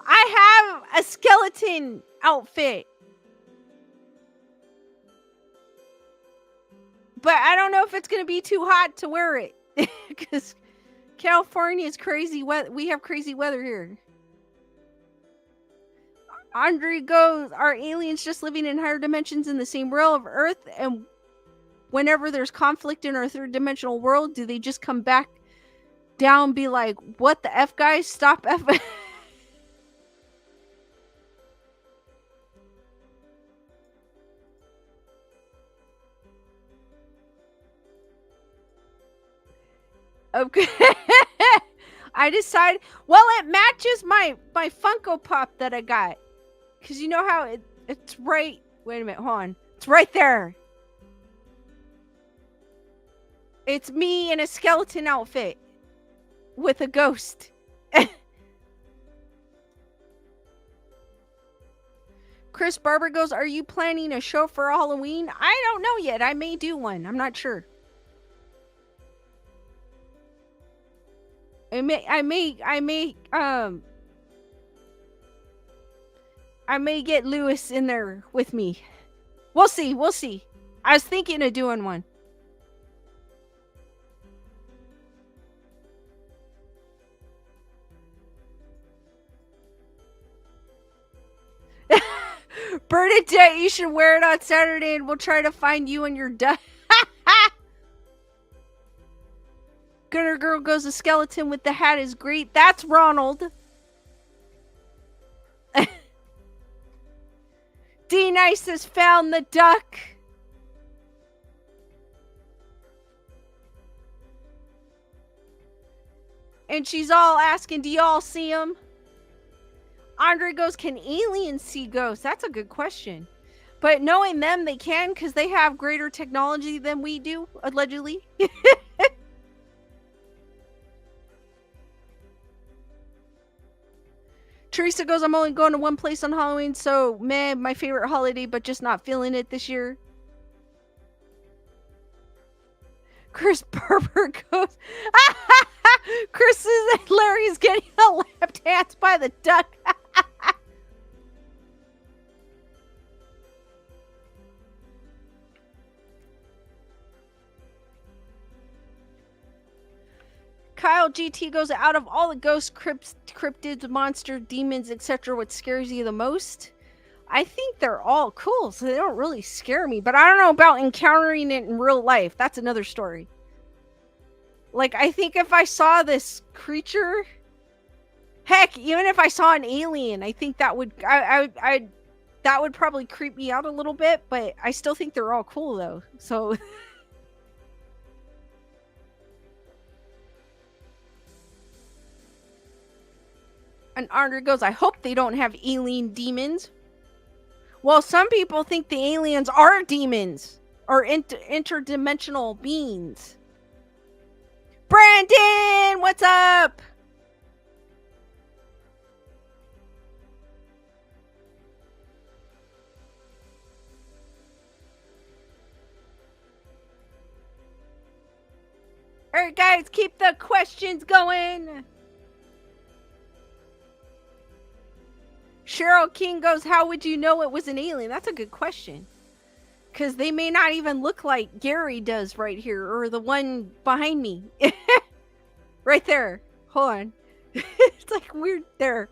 I have a skeleton outfit. But I don't know if it's going to be too hot to wear it. Because California is crazy. We have crazy weather here. Andre goes, are aliens just living in higher dimensions in the same realm of Earth? And whenever there's conflict in our third dimensional world, do they just come back down and be like, what the F, guys? Stop F. Okay. I decided, well, it matches my Funko Pop that I got. Because you know how it's right. Wait a minute, hold on. It's right there. It's me in a skeleton outfit with a ghost. Chris Barber goes, are you planning a show for Halloween? I don't know yet. I may do one. I'm not sure. I may get Lewis in there with me. We'll see. I was thinking of doing one. Bernadette, you should wear it on Saturday and we'll try to find you and your duck. Gunner Girl goes, the skeleton with the hat is great. That's Ronald. D Nice has found the duck. And she's all asking, do y'all see him? Andre goes, can aliens see ghosts? That's a good question. But knowing them, they can, because they have greater technology than we do, allegedly. Teresa goes, I'm only going to one place on Halloween, so meh, my favorite holiday, but just not feeling it this year. Chris Barber goes, Chris is Larry's getting a lap dance by the duck. Kyle GT goes, out of all the ghosts, cryptids, monsters, demons, etc., what scares you the most? I think they're all cool, so they don't really scare me. But I don't know about encountering it in real life. That's another story. Like, I think if I saw this creature, heck, even if I saw an alien, I think that would that would probably creep me out a little bit. But I still think they're all cool though. So. And Andre goes, I hope they don't have alien demons. Well, some people think the aliens are demons or interdimensional beings. Brandon, what's up? All right, guys, keep the questions going. Cheryl King goes, how would you know it was an alien? That's a good question. Because they may not even look like Gary does right here, or the one behind me. Right there. Hold on. It's like weird there.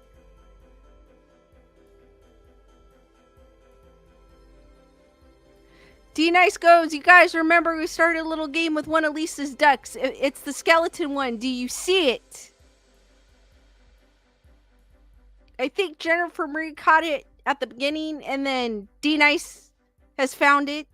D Nice goes, you guys remember we started a little game with one of Lisa's ducks. It's the skeleton one. Do you see it? I think Jennifer Marie caught it at the beginning, and then D Nice has found it.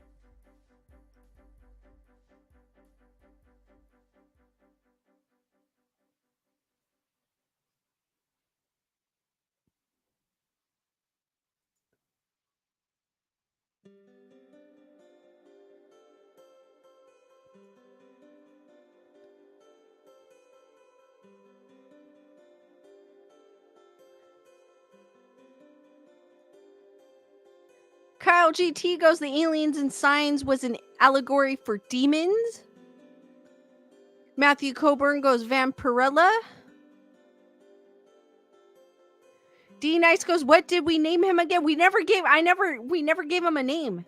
Kyle GT goes, the aliens and signs was an allegory for demons. Matthew Coburn goes, Vampirella. D Nice goes, what did we name him again? We never gave him a name.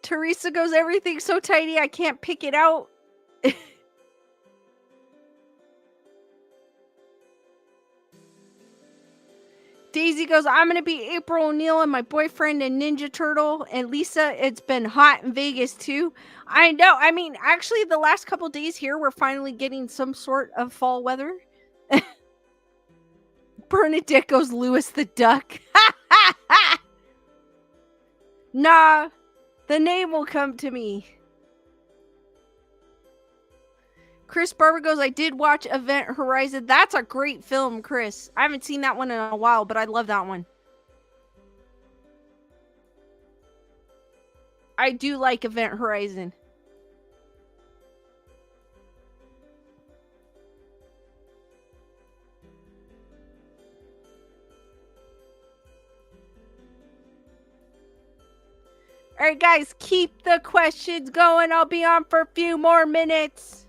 Teresa goes, everything's so tiny I can't pick it out. Daisy goes, I'm going to be April O'Neil and my boyfriend and Ninja Turtle. And Lisa, it's been hot in Vegas too. I know. I mean, actually, the last couple days here, we're finally getting some sort of fall weather. Bernadette goes, Lewis the Duck. Nah, the name will come to me. Chris Barber goes, I did watch Event Horizon. That's a great film, Chris. I haven't seen that one in a while, but I love that one. I do like Event Horizon. All right, guys, keep the questions going. I'll be on for a few more minutes.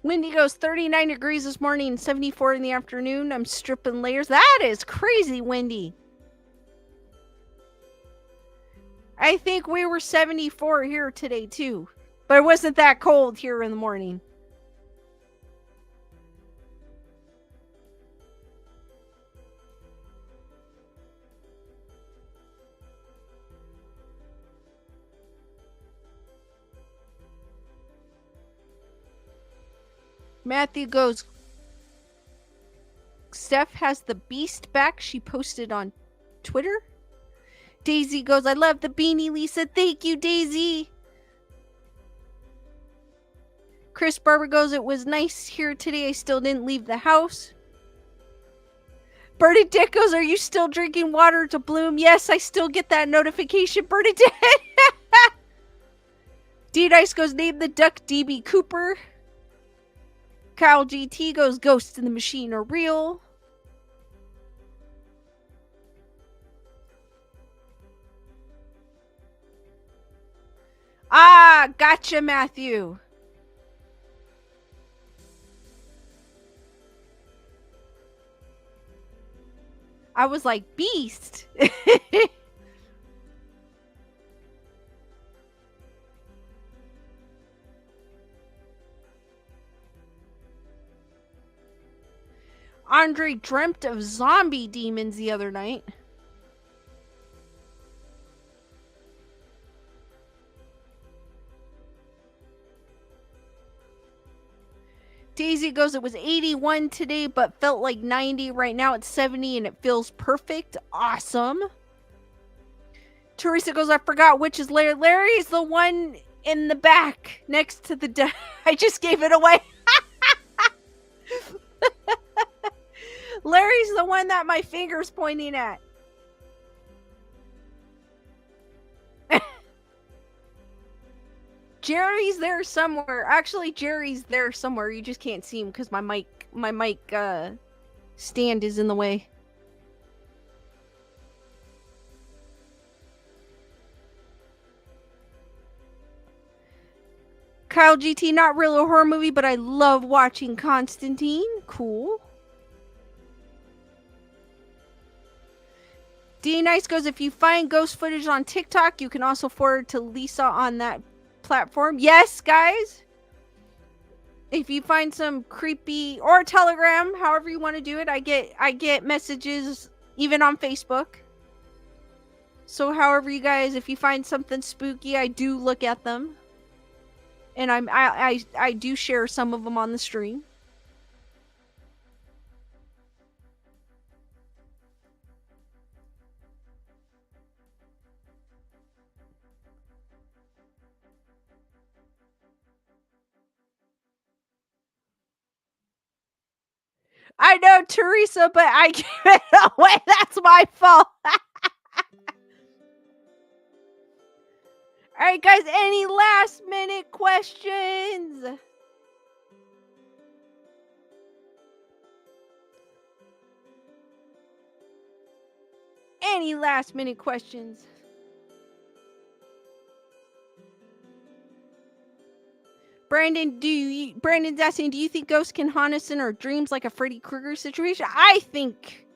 Wendy goes, 39 degrees this morning, 74 in the afternoon. I'm stripping layers. That is crazy, Wendy. I think we were 74 here today, too. But it wasn't that cold here in the morning. Matthew goes, Steph has the beast back she posted on Twitter. Daisy goes, I love the beanie, Lisa. Thank you, Daisy. Chris Barber goes, it was nice here today. I still didn't leave the house. Bernadette goes, are you still drinking water to bloom? Yes, I still get that notification, Bernadette. D-Dice goes, name the duck DB Cooper. Kyle GT goes, Ghost in the Machine are real. Ah, gotcha, Matthew. I was like, beast. Andre dreamt of zombie demons the other night. Daisy goes, it was 81 today, but felt like 90. Right now it's 70 and it feels perfect. Awesome. Teresa goes, I forgot which is Larry. Larry's the one in the back next to the I just gave it away. Larry's the one that my finger's pointing at. Jerry's there somewhere. Actually, Jerry's there somewhere. You just can't see him because my mic stand is in the way. Kyle GT, not really a horror movie, but I love watching Constantine. Cool. D Nice goes, if you find ghost footage on TikTok, you can also forward to Lisa on that platform. Yes, guys. If you find some creepy, or Telegram, however you want to do it, I get messages even on Facebook. So however you guys, if you find something spooky, I do look at them. And I do share some of them on the stream. I know, Teresa, but I gave it away. That's my fault. Alright, guys, any last minute questions? Any last minute questions? Brandon's asking, do you think ghosts can haunt us in our dreams like a Freddy Krueger situation? I think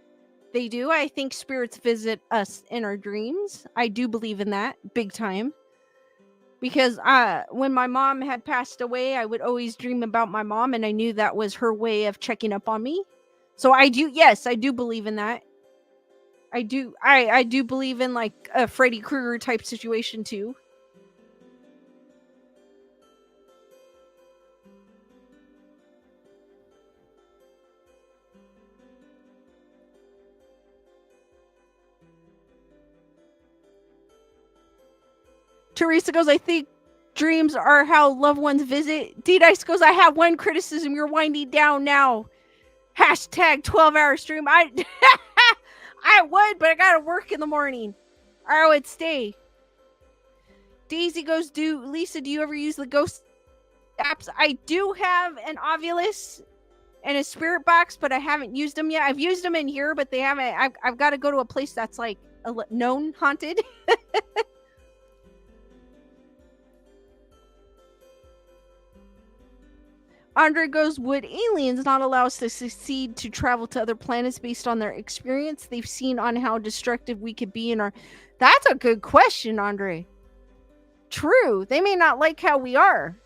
they do. I think spirits visit us in our dreams. I do believe in that, big time. Because when my mom had passed away, I would always dream about my mom, and I knew that was her way of checking up on me. So I do believe in that. I do believe in like a Freddy Krueger type situation too. Teresa goes, I think dreams are how loved ones visit. D-Dice goes, I have one criticism. You're winding down now. Hashtag 12-hour stream. I would, but I gotta work in the morning. Or I would stay. Daisy goes, Lisa, do you ever use the ghost apps? I do have an Ovilus and a spirit box, but I haven't used them yet. I've used them in here, but they haven't. I've got to go to a place that's like known haunted. Andre goes, would aliens not allow us to succeed to travel to other planets based on their experience they've seen on how destructive we could be in our... That's a good question, Andre. True. They may not like how we are.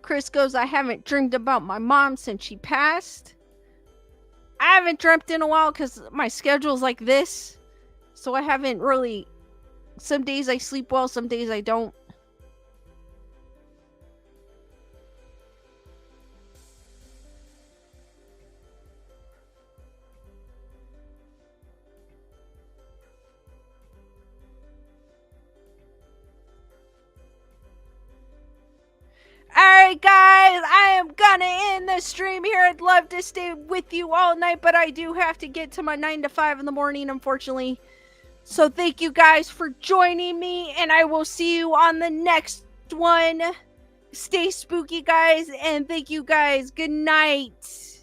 Chris goes, I haven't dreamed about my mom since she passed. I haven't dreamt in a while because my schedule's like this. So I haven't really... Some days I sleep well, some days I don't. Alright, guys, I am gonna end the stream here. I'd love to stay with you all night, but I do have to get to my 9 to 5 in the morning, unfortunately. So thank you guys for joining me, and I will see you on the next one. Stay spooky, guys, and thank you guys. Good night.